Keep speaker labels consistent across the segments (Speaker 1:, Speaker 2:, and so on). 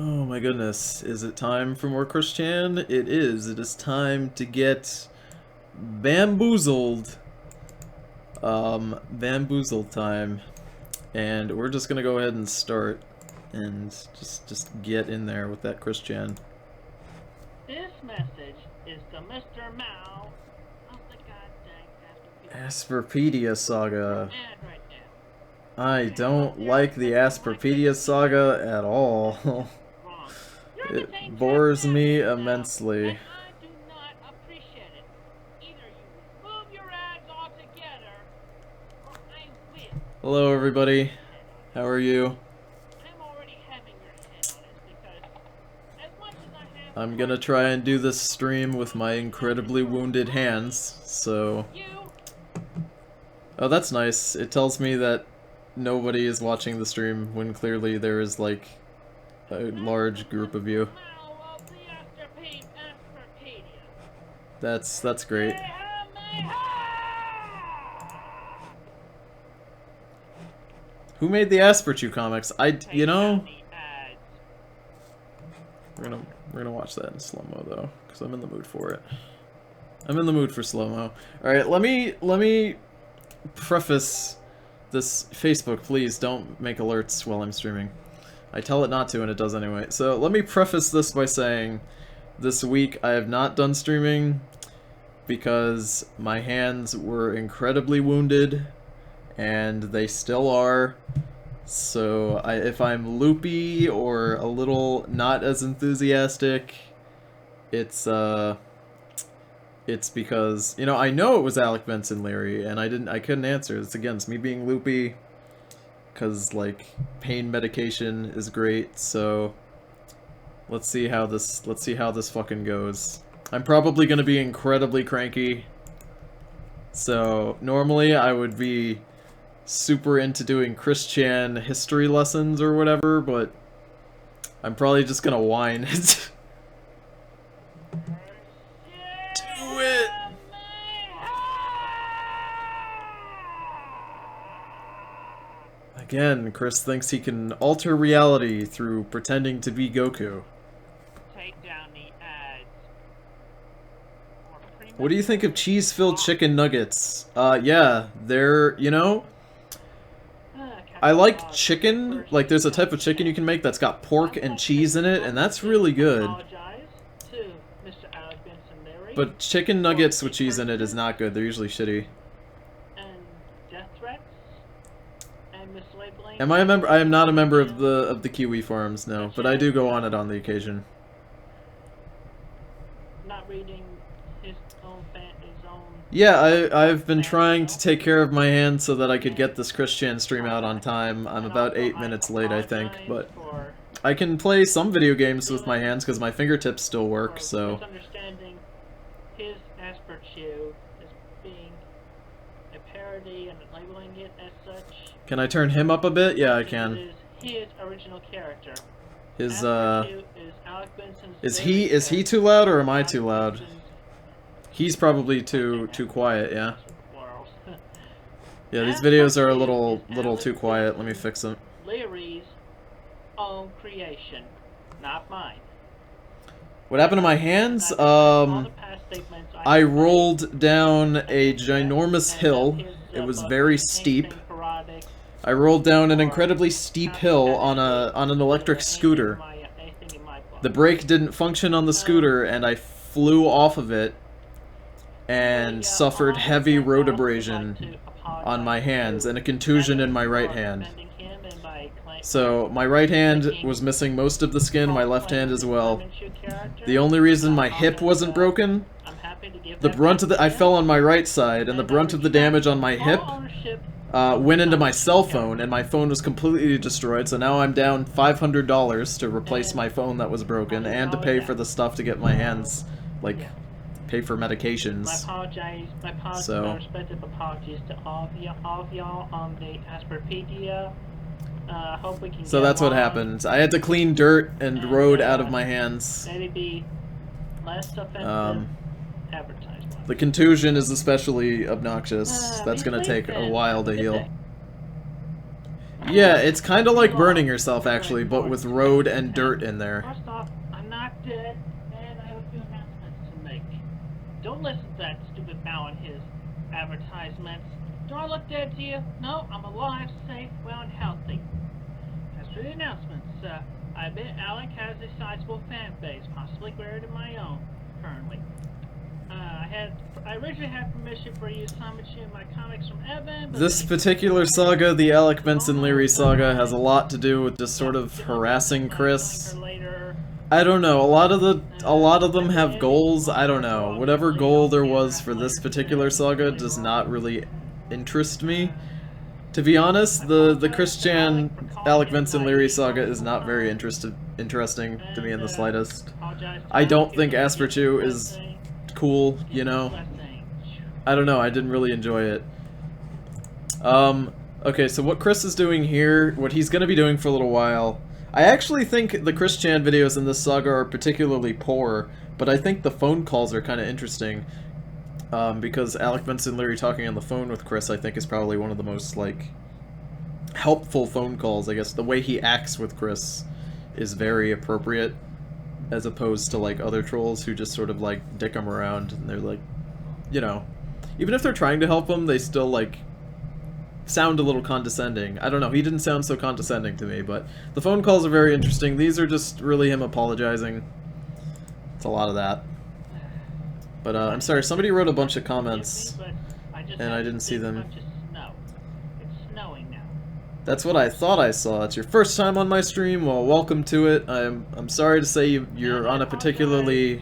Speaker 1: Oh my goodness. Is it time for more Christian? It is. It is time to get bamboozled. Bamboozled time. And we're just gonna go ahead and start and just get in there with that Christian.
Speaker 2: This message is to Mr. Mao of the goddamn
Speaker 1: Asperpedia Saga. I don't like the Asperpedia Saga at all. It bores me immensely.
Speaker 2: I do not appreciate it. Either you move your ads altogether, or I will.
Speaker 1: Hello everybody. How are you?
Speaker 2: I'm already having your head on it because as much as I have
Speaker 1: I'm gonna try and do this stream with my incredibly wounded hands, so... Oh, that's nice. It tells me that nobody is watching the stream when clearly there is, like, a large group of you. That's great. Who made the Asperchu comics? You know... We're gonna watch that in slow-mo, though, because I'm in the mood for it. I'm in the mood for slow-mo. Alright, let me preface this. Facebook, please don't make alerts while I'm streaming. I tell it not to, and it does anyway. So let me preface this by saying, this week I have not done streaming because my hands were incredibly wounded, and they still are. So if I'm loopy or a little not as enthusiastic, it's because, you know, I know it was Alec Benson Leary, and I couldn't answer. It's against me being loopy, because, like, pain medication is great, so let's see how this fucking goes. I'm probably gonna be incredibly cranky, so normally I would be super into doing Christian history lessons or whatever, but I'm probably just gonna whine. Do it! Again, Chris thinks he can alter reality through pretending to be Goku.
Speaker 2: Take down the ads.
Speaker 1: What do you think of cheese-filled chicken nuggets? Yeah, they're, you know, I like chicken. Like, there's a type of chicken you can make that's got pork and cheese in it, and that's really good. But chicken nuggets with cheese in it is not good. They're usually shitty. Am I a member? I am not a member of the Kiwi Farms, no, but I do go on it on the occasion.
Speaker 2: Not reading his own
Speaker 1: Yeah, I've been trying to take care of my hands so that I could get this Christian stream out on time. I'm about 8 minutes late, I think, but I can play some video games with my hands because my fingertips still work, so...
Speaker 2: Misunderstanding his Asperchu as being a parody and labeling it as such.
Speaker 1: Can I turn him up a bit? Yeah, I can.
Speaker 2: It is his original character.
Speaker 1: His,
Speaker 2: Asperchu is Alec Benson's
Speaker 1: is he too loud or am I too loud? He's probably too quiet, yeah. Yeah, these videos are a little too quiet. Let me fix them.
Speaker 2: Leary's own creation, not mine.
Speaker 1: What happened to my hands? I rolled down a ginormous hill. It was very steep. I rolled down an incredibly steep hill on an electric scooter. The brake didn't function on the scooter, and I flew off of it and suffered heavy road abrasion on my hands and a contusion in my right hand. So my right hand was missing most of the skin, my left hand as well. The only reason my hip wasn't broken, I fell on my right side, and the brunt of the damage on my hip went into my cell phone, and my phone was completely destroyed, so now I'm down $500 to replace my phone that was broken, and to pay for the stuff to get my hands, like, pay for medications.
Speaker 2: My respective apologies to all of y'all on the Asperpedia. Hope we can
Speaker 1: so that's what happened. I had to clean dirt and road out of my hands.
Speaker 2: Maybe be less offensive advertisement.
Speaker 1: The contusion is especially obnoxious. That's gonna take a while to heal. Yeah, it's kind of like burning yourself, actually, but with road and dirt in there.
Speaker 2: First off, I'm not dead, and I have a few announcements to make. Don't listen to that stupid Mao and his advertisements. Do I look dead to you? No, I'm alive, safe, well, and healthy. As for the announcements, I admit Alec has a sizable fan base, possibly greater than my own, currently. I originally had permission for use to in my comics from Evan, but
Speaker 1: This particular saga, the Alec Benson Leary saga, has a lot to do with just sort of harassing Chris. I don't know, a lot of them have goals, I don't know. Whatever goal there was for this particular saga does not really interest me. To be honest, the Chris Chan Alec Benson Leary saga is not very interesting to me in the slightest. I don't think Asperchu is cool, you know. I don't know, I didn't really enjoy it. Okay, so what Chris is doing here, what he's gonna be doing for a little while, I actually think the Chris Chan videos in this saga are particularly poor, but I think the phone calls are kind of interesting. Because Alec Benson Leary talking on the phone with Chris, I think, is probably one of the most, like, helpful phone calls, I guess. The way he acts with Chris is very appropriate, as opposed to, like, other trolls who just sort of, like, dick him around, and they're, like, you know, even if they're trying to help him, they still, like, sound a little condescending. I don't know, he didn't sound so condescending to me, but the phone calls are very interesting. These are just really him apologizing. It's a lot of that. But, I'm sorry, somebody wrote a bunch of comments, and I didn't see them.
Speaker 2: It's snowing now.
Speaker 1: That's what I thought I saw. It's your first time on my stream, well, welcome to it. I'm sorry to say you're on a particularly...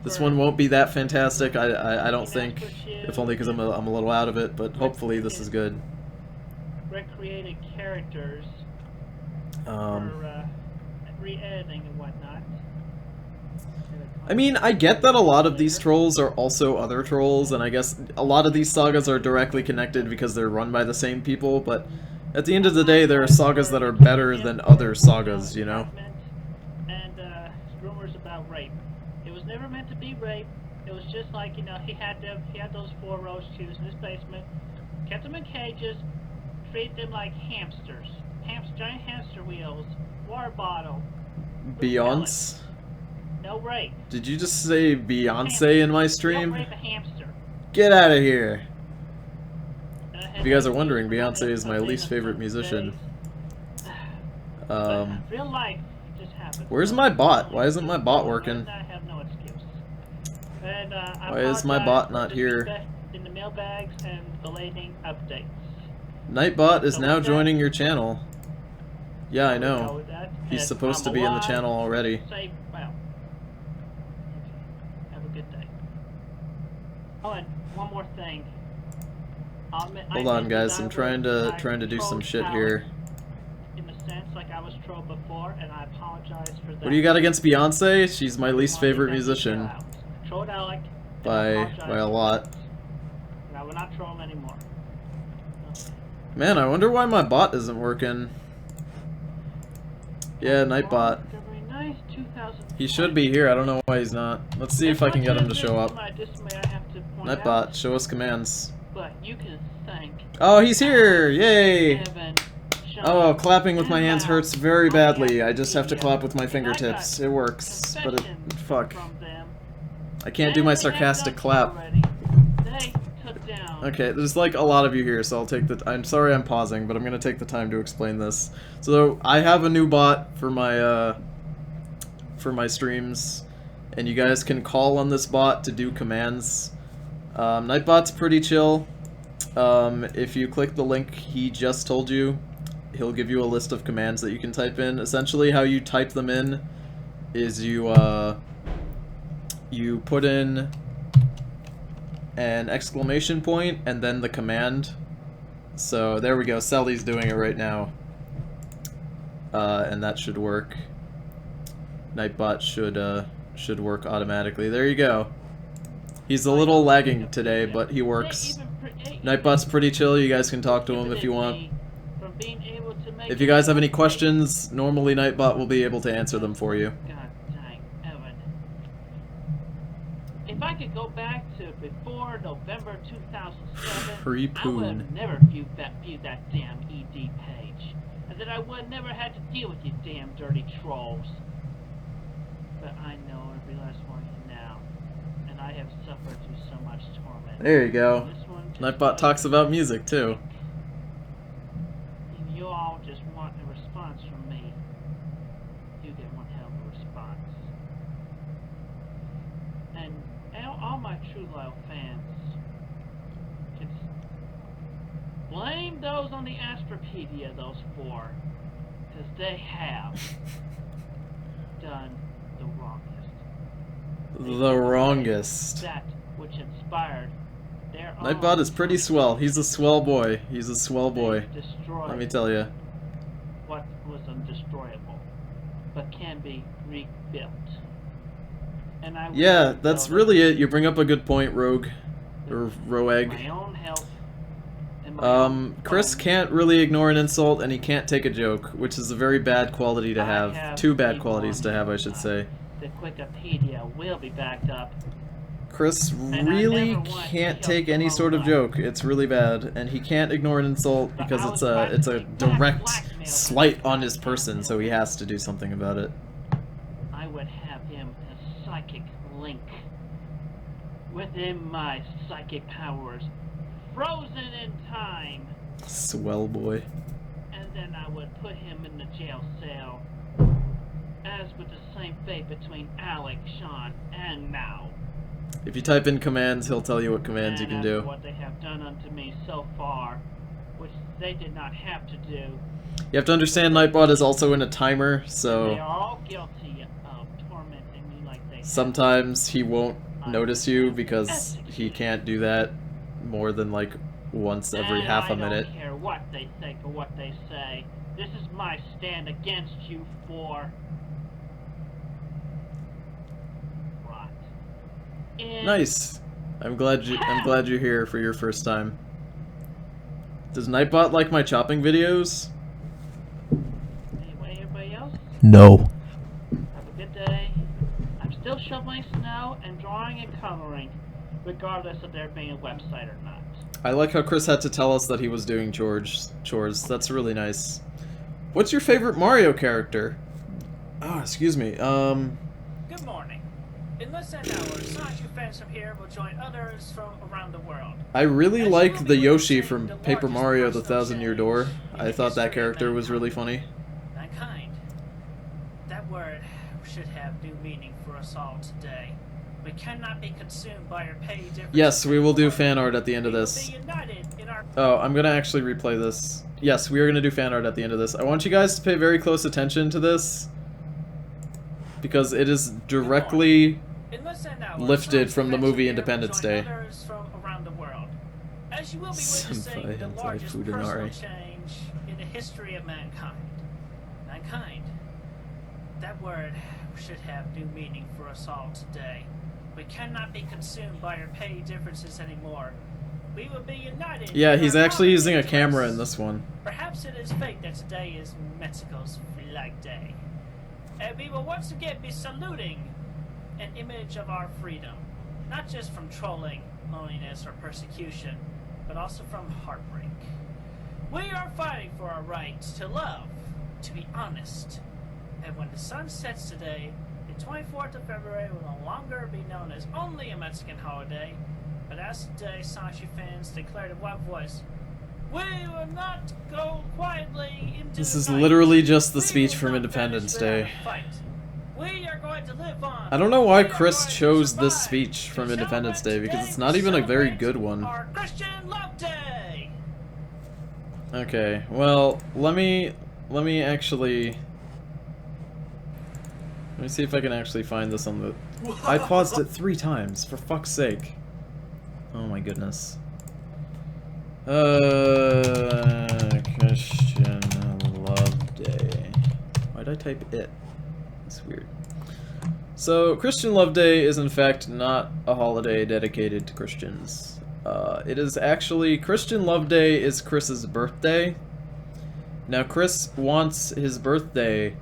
Speaker 1: This one won't be that fantastic, I don't think, if only because I'm a little out of it, but hopefully this is good.
Speaker 2: Recreated characters for re-editing and whatnot.
Speaker 1: I mean, I get that a lot of these trolls are also other trolls, and I guess a lot of these sagas are directly connected because they're run by the same people, but at the end of the day, there are sagas that are better than other sagas, you know?
Speaker 2: And rumors about rape. It was never meant to be rape. It was just like, you know, he had those 4 roach chews in his basement, kept them in cages, treated them like hamsters. Giant hamster wheels, water bottle.
Speaker 1: Beyonce?
Speaker 2: No rape.
Speaker 1: Did you just say Beyonce in my stream?
Speaker 2: Don't rape a hamster.
Speaker 1: Get out of here! If you guys are wondering, Beyonce is my least favorite musician.
Speaker 2: Real life just happened.
Speaker 1: Where's my bot? Why isn't my bot working?
Speaker 2: I have no excuse. And,
Speaker 1: why is my bot not here?
Speaker 2: In the mailbags and belating updates.
Speaker 1: Nightbot is now joining your channel. Yeah, I know. He's supposed to be in the channel already.
Speaker 2: Well. Have a good day. Oh, and one more thing.
Speaker 1: Hold on, guys. I'm trying to do some shit here.
Speaker 2: In a sense, like I was trolled before, and I apologize for that.
Speaker 1: What do you got against Beyonce? She's my least favorite musician.
Speaker 2: Trolled Alec.
Speaker 1: By a lot.
Speaker 2: And I will not troll him anymore.
Speaker 1: Man, I wonder why my bot isn't working. Yeah, Nightbot. He should be here, I don't know why he's not. Let's see if I can get him to show up. Nightbot, show us commands.
Speaker 2: But you can thank.
Speaker 1: Oh, he's here! Yay! Oh, clapping with my hands hurts very badly. I just have to clap with my fingertips. It works, but it... fuck. I can't do my sarcastic clap. Okay, there's like a lot of you here, so I'll take the... I'm sorry I'm pausing, but I'm gonna take the time to explain this. So, I have a new bot for my streams, and you guys can call on this bot to do commands. Nightbot's pretty chill. If you click the link he just told you, he'll give you a list of commands that you can type in. Essentially, how you type them in is you put in an exclamation point and then the command. So there we go, Sally's doing it right now. And that should work. Nightbot should work automatically. There you go. He's a little lagging today, but he works. Nightbot's pretty chill, you guys can talk to him if you want. If you guys have any questions, normally Nightbot will be able to answer them for you.
Speaker 2: God dang, Evan. If I could go back to before November 2007,
Speaker 1: Free
Speaker 2: I would
Speaker 1: poon.
Speaker 2: have never viewed that damn ED page. and that I would never have to deal with you damn dirty trolls. But I know every last one of you now, and I have suffered through so much torment.
Speaker 1: There you go.
Speaker 2: This one just
Speaker 1: Nightbot talks about music too.
Speaker 2: and you all just want a response from me. You get one hell of a response. And all my true loyal fans can blame those on the Astropedia, those four, because they have done the wrongest.
Speaker 1: The wrongest.
Speaker 2: That which inspired their own
Speaker 1: Nightbot is pretty swell. He's a swell boy. He's a swell boy.
Speaker 2: destroyed
Speaker 1: Let me tell you.
Speaker 2: what was undestroyable, but can be rebuilt. And I
Speaker 1: Yeah,
Speaker 2: will
Speaker 1: that's
Speaker 2: know
Speaker 1: really it. You bring up a good point, Rogue. Or Roeg.
Speaker 2: my own health and my own
Speaker 1: Chris
Speaker 2: bones.
Speaker 1: can't really ignore an insult, and he can't take a joke, which is a very bad quality to
Speaker 2: I
Speaker 1: have. Two bad
Speaker 2: people
Speaker 1: qualities
Speaker 2: on
Speaker 1: to have, I
Speaker 2: my
Speaker 1: should
Speaker 2: side.
Speaker 1: say.
Speaker 2: The Wikipedia will be backed up.
Speaker 1: Chris
Speaker 2: I
Speaker 1: really
Speaker 2: never want to
Speaker 1: can't
Speaker 2: kill
Speaker 1: take any
Speaker 2: someone
Speaker 1: sort of
Speaker 2: by-
Speaker 1: joke. It's really bad, and he can't ignore an insult
Speaker 2: But
Speaker 1: because
Speaker 2: I
Speaker 1: it's
Speaker 2: was
Speaker 1: a
Speaker 2: practically
Speaker 1: direct
Speaker 2: blackmailed
Speaker 1: slight
Speaker 2: by
Speaker 1: on
Speaker 2: the
Speaker 1: his person, so he has to do something about it.
Speaker 2: I would have him a psychic link within my psychic powers, frozen in time,
Speaker 1: Swell boy.
Speaker 2: and then I would put him in the jail cell, as with the same fate between Alec, Sean, and Mao.
Speaker 1: If you type in commands, he'll tell you what commands you
Speaker 2: And
Speaker 1: can
Speaker 2: after
Speaker 1: do.
Speaker 2: what they have done unto me so far, which they did not have to do.
Speaker 1: You have to understand Nightbot is also in a timer,
Speaker 2: They
Speaker 1: so
Speaker 2: are all guilty of tormenting me like they have.
Speaker 1: sometimes he won't notice you because he can't do that more than like once every
Speaker 2: And
Speaker 1: half a
Speaker 2: I
Speaker 1: minute.
Speaker 2: don't care what they think or what they say. This is my stand against you for rot. In
Speaker 1: Nice. I'm glad you're here for your first time. Does Nightbot like my chopping videos?
Speaker 2: Anyway, everybody else,
Speaker 3: No.
Speaker 2: have a good day. I'm still shoveling snow and drawing and coloring, regardless of there being a website or not.
Speaker 1: I like how Chris had to tell us that he was doing chores. That's really nice. What's your favorite Mario character? Oh, excuse me.
Speaker 4: Good morning. In less than an hour, Sonic fans from here will join others from around the world.
Speaker 1: I really
Speaker 4: As you
Speaker 1: like
Speaker 4: will
Speaker 1: the
Speaker 4: be
Speaker 1: Yoshi
Speaker 4: witnessing
Speaker 1: from
Speaker 4: the
Speaker 1: Paper
Speaker 4: largest
Speaker 1: Mario: The
Speaker 4: personal
Speaker 1: Thousand-Year Door.
Speaker 4: change in
Speaker 1: I
Speaker 4: the
Speaker 1: thought that
Speaker 4: history of
Speaker 1: character was really
Speaker 4: mankind.
Speaker 1: funny.
Speaker 4: Mankind. That word should have new meaning for us all today. We cannot be consumed by our petty differences.
Speaker 1: Yes, we will do
Speaker 4: anymore.
Speaker 1: fan art at the end of
Speaker 4: We will
Speaker 1: this.
Speaker 4: be united in our
Speaker 1: Oh, I'm gonna actually replay this. Yes, we are gonna do fan art at the end of this. I want you guys to pay very close attention to this because it is directly
Speaker 4: In less than an hour,
Speaker 1: lifted
Speaker 4: Sonic
Speaker 1: from the
Speaker 4: fans
Speaker 1: movie
Speaker 4: here will
Speaker 1: Independence
Speaker 4: join
Speaker 1: Day.
Speaker 4: others from around the world. As you will be
Speaker 1: Senpai
Speaker 4: witnessing the
Speaker 1: hentai
Speaker 4: largest
Speaker 1: Fudanari.
Speaker 4: personal change in the history of mankind. Mankind. That word should have new meaning for us all today. We cannot be consumed by our petty differences anymore. We will be united.
Speaker 1: Yeah,
Speaker 4: in
Speaker 1: he's
Speaker 4: our
Speaker 1: actually
Speaker 4: common
Speaker 1: using a camera in
Speaker 4: interests.
Speaker 1: this one.
Speaker 4: Perhaps it is fate that today is Mexico's Flag Day. And we will once again be saluting an image of our freedom. Not just from trolling, loneliness, or persecution, but also from heartbreak. We are fighting for our right to love, to be honest. And when the sun sets today, the 24th of February will no longer be known as only a Mexican holiday, but as today, Sanshi fans declared in one voice, we will not go quietly into
Speaker 1: This
Speaker 4: the
Speaker 1: is
Speaker 4: night.
Speaker 1: literally just the
Speaker 4: We
Speaker 1: speech
Speaker 4: will
Speaker 1: from
Speaker 4: not
Speaker 1: Independence
Speaker 4: vanish
Speaker 1: Day.
Speaker 4: without a fight. We are going to live on.
Speaker 1: I don't know why
Speaker 4: We are
Speaker 1: Chris
Speaker 4: going to
Speaker 1: chose this
Speaker 4: survive.
Speaker 1: speech from
Speaker 4: To
Speaker 1: Independence Day
Speaker 4: celebrate
Speaker 1: because
Speaker 4: today,
Speaker 1: it's not
Speaker 4: we
Speaker 1: even a very
Speaker 4: celebrate
Speaker 1: good one.
Speaker 4: Our Christian Love Day.
Speaker 1: Okay, well, let me actually let me see if I can actually find this on the I paused it 3 times, for fuck's sake. Oh my goodness. Christian Love Day. Why'd I type it? That's weird. So, Christian Love Day is in fact not a holiday dedicated to Christians. It is actually, Christian Love Day is Chris's birthday. Now, Chris wants his birthday,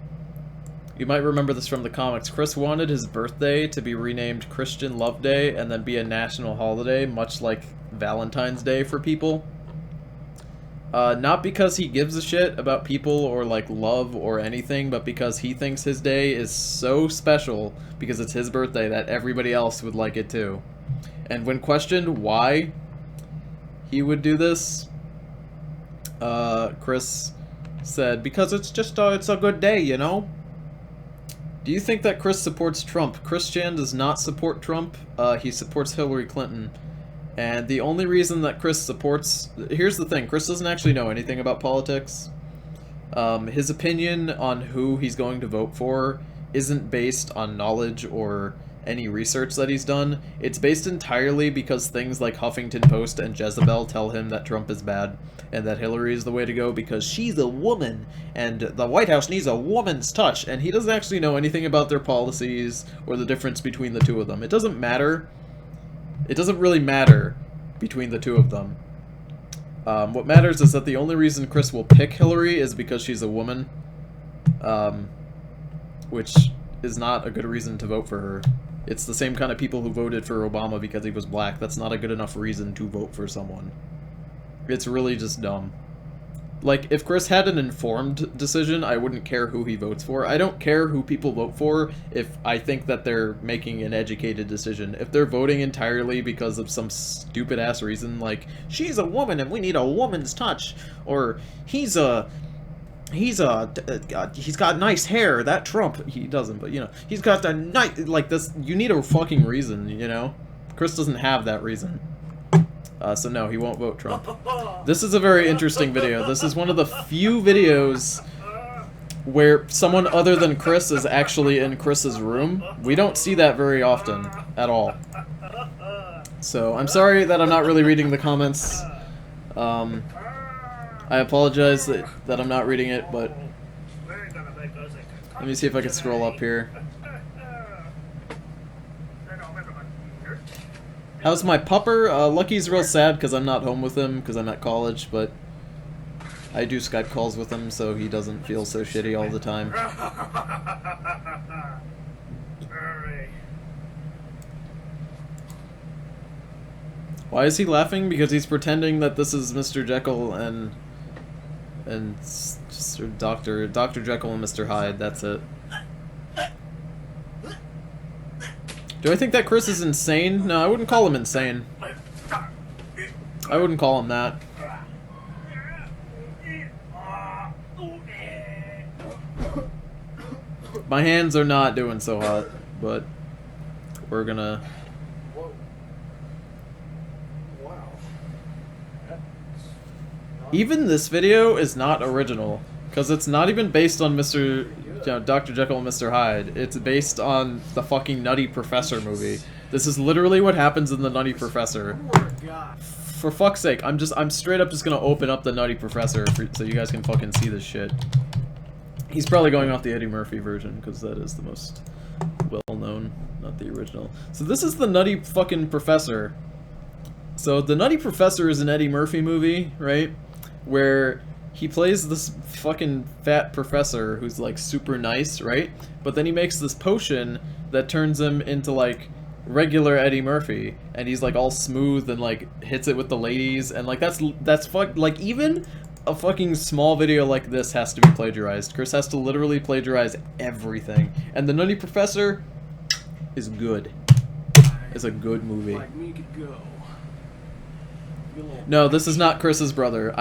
Speaker 1: you might remember this from the comics, Chris wanted his birthday to be renamed Christian Love Day and then be a national holiday, much like Valentine's Day for people. Not because he gives a shit about people or, like, love or anything, but because he thinks his day is so special because it's his birthday that everybody else would like it too. And when questioned why he would do this, Chris said, because it's just, it's a good day, you know? Do you think that Chris supports Trump? Chris Chan does not support Trump. He supports Hillary Clinton. And the only reason that Chris supports... Here's the thing. Chris doesn't actually know anything about politics. His opinion on who he's going to vote for isn't based on knowledge or any research that he's done. It's based entirely because things like Huffington Post and Jezebel tell him that Trump is bad and that Hillary is the way to go because she's a woman and the White House needs a woman's touch, and he doesn't actually know anything about their policies or the difference between the two of them. It doesn't matter. It doesn't really matter between the two of them. What matters is that the only reason Chris will pick Hillary is because she's a woman, which is not a good reason to vote for her. It's the same kind of people who voted for Obama because he was black. That's not a good enough reason to vote for someone. It's really just dumb. Like, if Chris had an informed decision, I wouldn't care who he votes for. I don't care who people vote for if I think that they're making an educated decision. If they're voting entirely because of some stupid-ass reason, like, she's a woman and we need a woman's touch, or he's got nice hair, that Trump, he doesn't, but, you know, he's got a nice, like, this, you need a fucking reason, you know? Chris doesn't have that reason. So no, he won't vote Trump. This is a very interesting video. This is one of the few videos where someone other than Chris is actually in Chris's room. We don't see that very often, at all. So, I'm sorry that I'm not really reading the comments. I apologize that I'm not reading it, but... Let me see if I can scroll up here. How's my pupper? Lucky's real sad because I'm not home with him because I'm at college, but I do Skype calls with him so he doesn't feel so shitty all the time. Why is he laughing? Because he's pretending that this is Mr. Jekyll and Dr. Jekyll and Mr. Hyde, that's it. Do I think that Chris is insane? No, I wouldn't call him insane. I wouldn't call him that. My hands are not doing so hot, but we're gonna... Even this video is not original, because it's not even based on Dr. Jekyll and Mr. Hyde. It's based on the fucking Nutty Professor movie. This is literally what happens in the Nutty Professor. For fuck's sake, I'm straight up just gonna open up the Nutty Professor so you guys can fucking see this shit. He's probably going off the Eddie Murphy version, because that is the most well-known, not the original. So this is the Nutty fucking Professor. So the Nutty Professor is an Eddie Murphy movie, right? Where he plays this fucking fat professor who's like super nice, right? But then he makes this potion that turns him into like regular Eddie Murphy, and he's like all smooth and like hits it with the ladies, and like that's like even a fucking small video like this has to be plagiarized. Chris has to literally plagiarize everything, and the Nutty Professor is good. It's a good movie.
Speaker 3: Like me could go.
Speaker 1: No, this is not Chris's brother.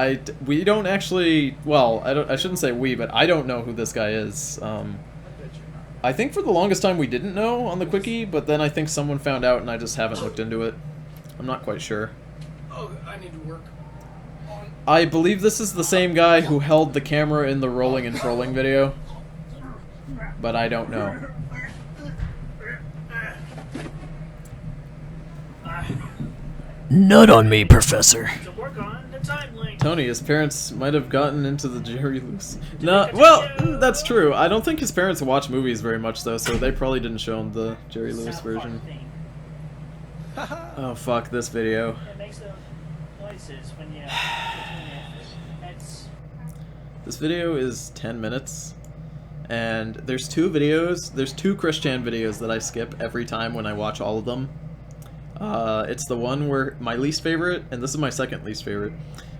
Speaker 1: We don't actually, well, I shouldn't say we, but I don't know who this guy is. I think for the longest time we didn't know on the quickie, but then I think someone found out and I just haven't looked into it. I'm not quite sure.
Speaker 3: Oh, I need to work.
Speaker 1: I believe this is the same guy who held the camera in the Rolling and Trolling video, but I don't know.
Speaker 3: Nut on me, Professor.
Speaker 4: To work on the time link.
Speaker 1: Tony, his parents might have gotten into the Jerry Lewis. No, well, that's true. I don't think his parents watch movies very much, though, so they probably didn't show him the Jerry Lewis version. Oh, fuck this video.
Speaker 4: It makes those noises when you...
Speaker 1: This video is 10 minutes, and there's two Chris Chan videos that I skip every time when I watch all of them. It's the one where my least favorite, and this is my second least favorite.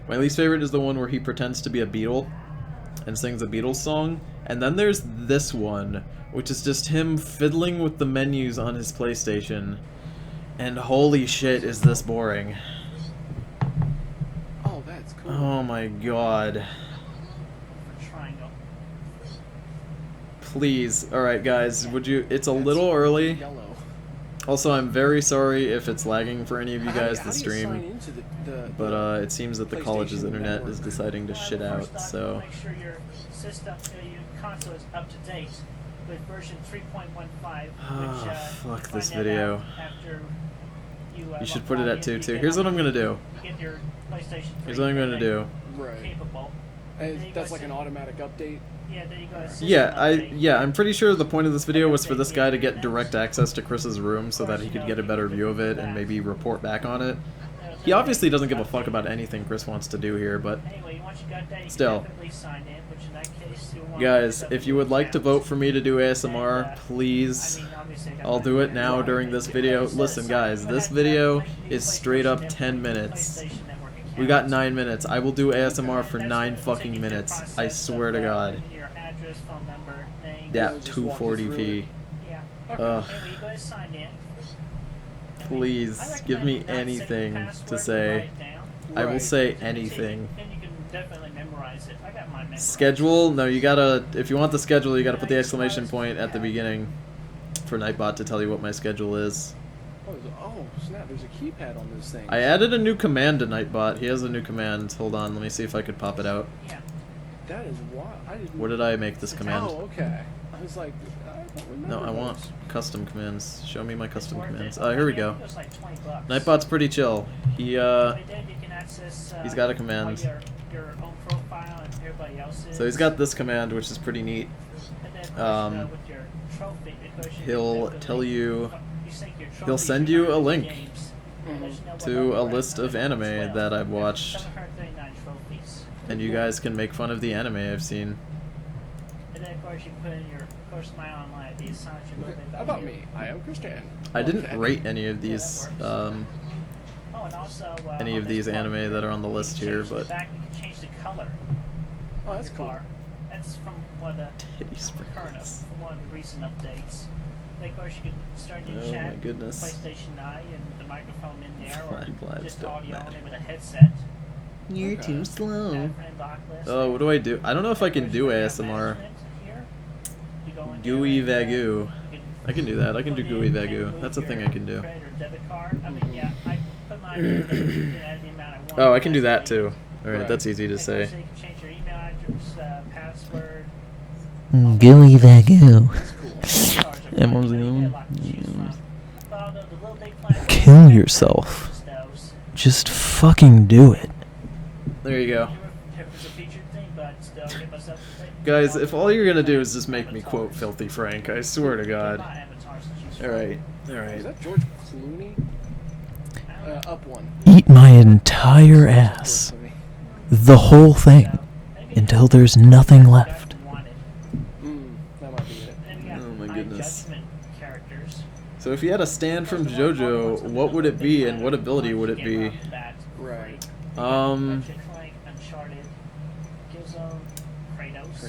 Speaker 1: My least favorite is the one where he pretends to be a Beatle and sings a Beatles song. And then there's this one, which is just him fiddling with the menus on his PlayStation. And holy shit, is this boring.
Speaker 3: Oh, that's cool.
Speaker 1: Oh my god.
Speaker 4: Triangle.
Speaker 1: Please. Alright guys, would you... It's a little early.
Speaker 3: Yellow.
Speaker 1: Also, I'm very sorry if it's lagging for any of you guys
Speaker 3: How
Speaker 1: to
Speaker 3: do you sign
Speaker 1: stream.
Speaker 3: into the
Speaker 1: But it seems that the college's
Speaker 3: PlayStation
Speaker 1: internet
Speaker 3: network?
Speaker 1: is deciding to shit
Speaker 4: First
Speaker 1: out,
Speaker 4: off,
Speaker 1: so...
Speaker 4: make sure your system, your console is up to date with version 3.15, which
Speaker 1: Fuck
Speaker 4: you
Speaker 1: this
Speaker 4: find that
Speaker 1: video.
Speaker 4: out after
Speaker 1: You should
Speaker 4: log
Speaker 1: put it
Speaker 4: in,
Speaker 1: at 2
Speaker 4: you
Speaker 1: too.
Speaker 4: get
Speaker 1: Here's what
Speaker 4: on-
Speaker 1: I'm gonna do.
Speaker 4: You get your PlayStation 3
Speaker 1: Here's what I'm gonna do.
Speaker 3: Right.
Speaker 4: capable.
Speaker 3: And
Speaker 4: Then you
Speaker 3: that's
Speaker 4: go
Speaker 3: like an
Speaker 4: to-
Speaker 3: automatic update.
Speaker 4: Yeah, then you go to system
Speaker 1: Yeah,
Speaker 4: update.
Speaker 1: I'm pretty sure the point of this video was for this guy to get direct access to Chris's room so that he could get a better view of it and maybe report back on it. He obviously doesn't give a fuck about anything Chris wants to do here, but
Speaker 4: Anyway, once you got that, you
Speaker 1: still.
Speaker 4: can definitely sign in, which in that case, you'll want
Speaker 1: guys,
Speaker 4: to
Speaker 1: if you would like to vote for me to do ASMR, please, I'll do it now during this video. Listen guys, this video is straight up 10 minutes. We got 9 minutes. I will do ASMR for 9 fucking minutes. I swear to God.
Speaker 4: Your address, phone number, name.
Speaker 1: Yeah,
Speaker 3: Just walk you through
Speaker 1: 240p.
Speaker 4: Yeah.
Speaker 1: Ugh.
Speaker 4: Anyway, you go to sign in.
Speaker 1: Please, give me anything to say. I will
Speaker 3: Right.
Speaker 1: say anything.
Speaker 4: And you can definitely memorize it. I got mine memorized.
Speaker 1: Schedule? No, you gotta, if you want the schedule, you gotta put the exclamation point at the beginning for Nightbot to tell you what my schedule is.
Speaker 3: Oh, snap, there's a keypad on this thing.
Speaker 1: I added a new command to Nightbot. He has a new command. Hold on, let me see if I could pop it out.
Speaker 4: Yeah.
Speaker 3: That is wild. I didn't...
Speaker 1: Where did I make this command?
Speaker 3: Oh, okay. I was like, I don't remember
Speaker 1: No, I want
Speaker 3: those.
Speaker 1: custom commands. Show me my custom
Speaker 4: It's worth
Speaker 1: commands.
Speaker 4: it.
Speaker 1: Here we go.
Speaker 4: It was like $20.
Speaker 1: Nightbot's pretty chill. He,
Speaker 4: Then you can access,
Speaker 1: he's got a
Speaker 4: all
Speaker 1: command.
Speaker 4: your own profile and everybody else's.
Speaker 1: So he's got this command, which is pretty neat.
Speaker 4: And then, of course,
Speaker 1: um,
Speaker 4: with your trophy, because you
Speaker 1: He'll
Speaker 4: definitely-
Speaker 1: tell you,
Speaker 4: sync your
Speaker 1: he'll
Speaker 4: trophies
Speaker 1: send
Speaker 4: to
Speaker 1: you a
Speaker 4: other
Speaker 1: link
Speaker 4: games, and let you know what
Speaker 1: to
Speaker 4: level
Speaker 1: a
Speaker 4: you're at
Speaker 1: list of anime
Speaker 4: as well.
Speaker 1: that I've watched.
Speaker 4: 739 trophies.
Speaker 1: And you guys can make fun of the anime I've seen.
Speaker 4: And then, of course, you put in your, of course, my online ID, sign a little bit
Speaker 3: About me, I am Christian.
Speaker 1: I didn't
Speaker 3: Okay.
Speaker 1: rate any of these,
Speaker 4: Oh, and also,
Speaker 1: any
Speaker 4: on
Speaker 1: of
Speaker 4: this
Speaker 1: these
Speaker 4: one,
Speaker 1: anime that are on the
Speaker 4: you
Speaker 1: list
Speaker 4: can
Speaker 1: here,
Speaker 4: change the
Speaker 1: but
Speaker 4: back, you can change the color
Speaker 3: Oh,
Speaker 4: on
Speaker 3: that's
Speaker 4: your
Speaker 3: cool.
Speaker 4: car. That's from one of the
Speaker 1: titty
Speaker 4: current,
Speaker 1: sprinkles.
Speaker 4: from one of the recent updates. Then, of course, you can start your
Speaker 1: Oh
Speaker 4: chat,
Speaker 1: my goodness.
Speaker 4: PlayStation Eye, and the microphone in there, or
Speaker 1: Flag lives
Speaker 4: just
Speaker 1: don't
Speaker 4: audio
Speaker 1: matter.
Speaker 4: only with a headset.
Speaker 1: You're
Speaker 3: Okay.
Speaker 1: too slow.
Speaker 4: Add friend block list.
Speaker 1: Oh, what do I do? I don't know if I can
Speaker 4: Of
Speaker 1: do
Speaker 4: course, you got
Speaker 1: ASMR.
Speaker 4: management here. You go in
Speaker 1: Gooey
Speaker 4: there and,
Speaker 1: Vagu.
Speaker 4: you
Speaker 1: I can do that. I can do
Speaker 4: put
Speaker 1: gooey
Speaker 4: in
Speaker 1: vagu.
Speaker 4: and
Speaker 1: That's a
Speaker 4: move
Speaker 1: thing I
Speaker 4: your
Speaker 1: can do.
Speaker 4: credit or debit card. I mean, yeah, I put mine in there, you can add the amount I want.
Speaker 1: Oh, I can do that
Speaker 4: Actually,
Speaker 1: too. Alright,
Speaker 3: Right.
Speaker 1: that's easy to
Speaker 4: and
Speaker 1: say.
Speaker 4: also you can change your email address, password.
Speaker 5: Gooey Vagu. Kill yourself. Just fucking do it.
Speaker 1: There you go. Guys, if all you're gonna do is just make me quote Filthy Frank, I swear to God. Alright,
Speaker 3: Is
Speaker 1: alright.
Speaker 3: that George Clooney? Up one.
Speaker 5: Eat my entire ass.
Speaker 3: George Clooney.
Speaker 5: The whole thing. Until there's nothing left.
Speaker 3: That might be it.
Speaker 1: Oh my goodness. So if you had a stand from JoJo, what would it be and what ability would it be?
Speaker 3: Right. Kratos,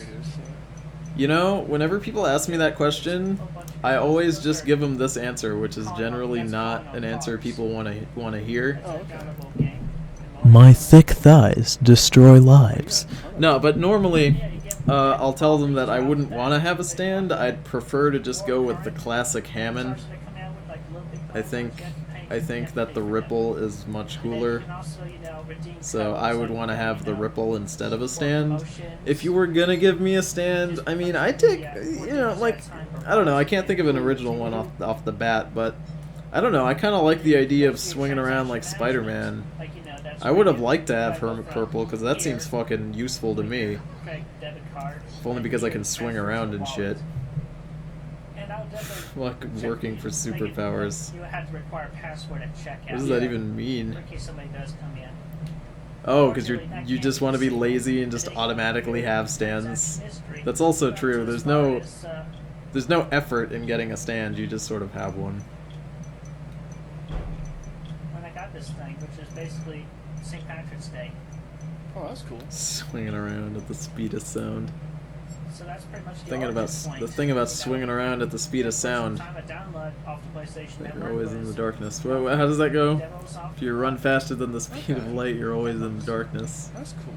Speaker 1: You know, whenever people ask me that question, I always just give them this answer, which is generally not an answer people want to hear.
Speaker 3: Oh, okay.
Speaker 5: My thick thighs destroy lives.
Speaker 1: No, but normally I'll tell them that I wouldn't want to have a stand. I'd prefer to just go with the classic Hammond. I think that the Ripple is much cooler. So I would want to have the Ripple instead of a stand. If you were gonna give me a stand, I mean, I take, you know, like, I don't know, I can't think of an original one off the bat, but I don't know, I kind of like the idea of swinging around like Spider-Man. I would have liked to have Hermit Purple, because that seems fucking useful to me. If only because I can swing around and shit. Fuck, working for superpowers.
Speaker 4: You have to require a password at checkout.
Speaker 1: What does that even mean?
Speaker 4: In case somebody does come in.
Speaker 1: Oh, because you just want to be lazy and just automatically have stands. That's also true. There's no effort in getting a stand. You just sort of have one.
Speaker 4: When I got this thing, which is basically St. Patrick's Day,
Speaker 3: Oh, that's cool.
Speaker 1: Swinging around at the speed of sound.
Speaker 4: So that's pretty much the
Speaker 1: The thing about swinging around at the speed of sound.
Speaker 4: Time I download off the PlayStation
Speaker 1: You're
Speaker 4: Network
Speaker 1: always in the
Speaker 4: was
Speaker 1: darkness. How does that go?
Speaker 4: demos off.
Speaker 1: If you run faster than the speed of light, you're always in the darkness.
Speaker 3: That's cool.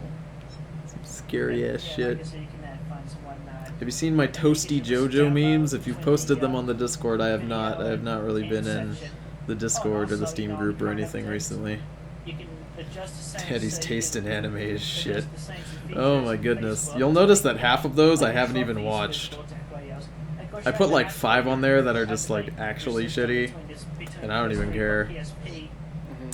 Speaker 1: Some scary ass
Speaker 4: Yeah,
Speaker 1: shit.
Speaker 4: like I said, you can find someone,
Speaker 1: Have you seen my Toasty JoJo memes? If you've posted them on the Discord, I have not. I have not really been in the Discord or the Steam group or anything recently.
Speaker 4: You can adjust the settings
Speaker 1: Daddy's
Speaker 4: so you
Speaker 1: taste in
Speaker 4: can
Speaker 1: anime is
Speaker 4: adjust
Speaker 1: shit.
Speaker 4: the settings and
Speaker 1: Oh
Speaker 4: features
Speaker 1: my
Speaker 4: from
Speaker 1: goodness.
Speaker 4: Facebook.
Speaker 1: You'll notice that half of those I
Speaker 4: Like
Speaker 1: haven't even
Speaker 4: trophies,
Speaker 1: watched.
Speaker 4: visible to everybody else. Of course,
Speaker 1: I
Speaker 4: you
Speaker 1: put
Speaker 4: have
Speaker 1: like
Speaker 4: to
Speaker 1: 5 on there that are
Speaker 4: have
Speaker 1: just
Speaker 4: to
Speaker 1: like
Speaker 4: make
Speaker 1: actually
Speaker 4: decisions
Speaker 1: shitty.
Speaker 4: between
Speaker 1: and I don't even
Speaker 4: PS3
Speaker 1: care.
Speaker 4: or PSP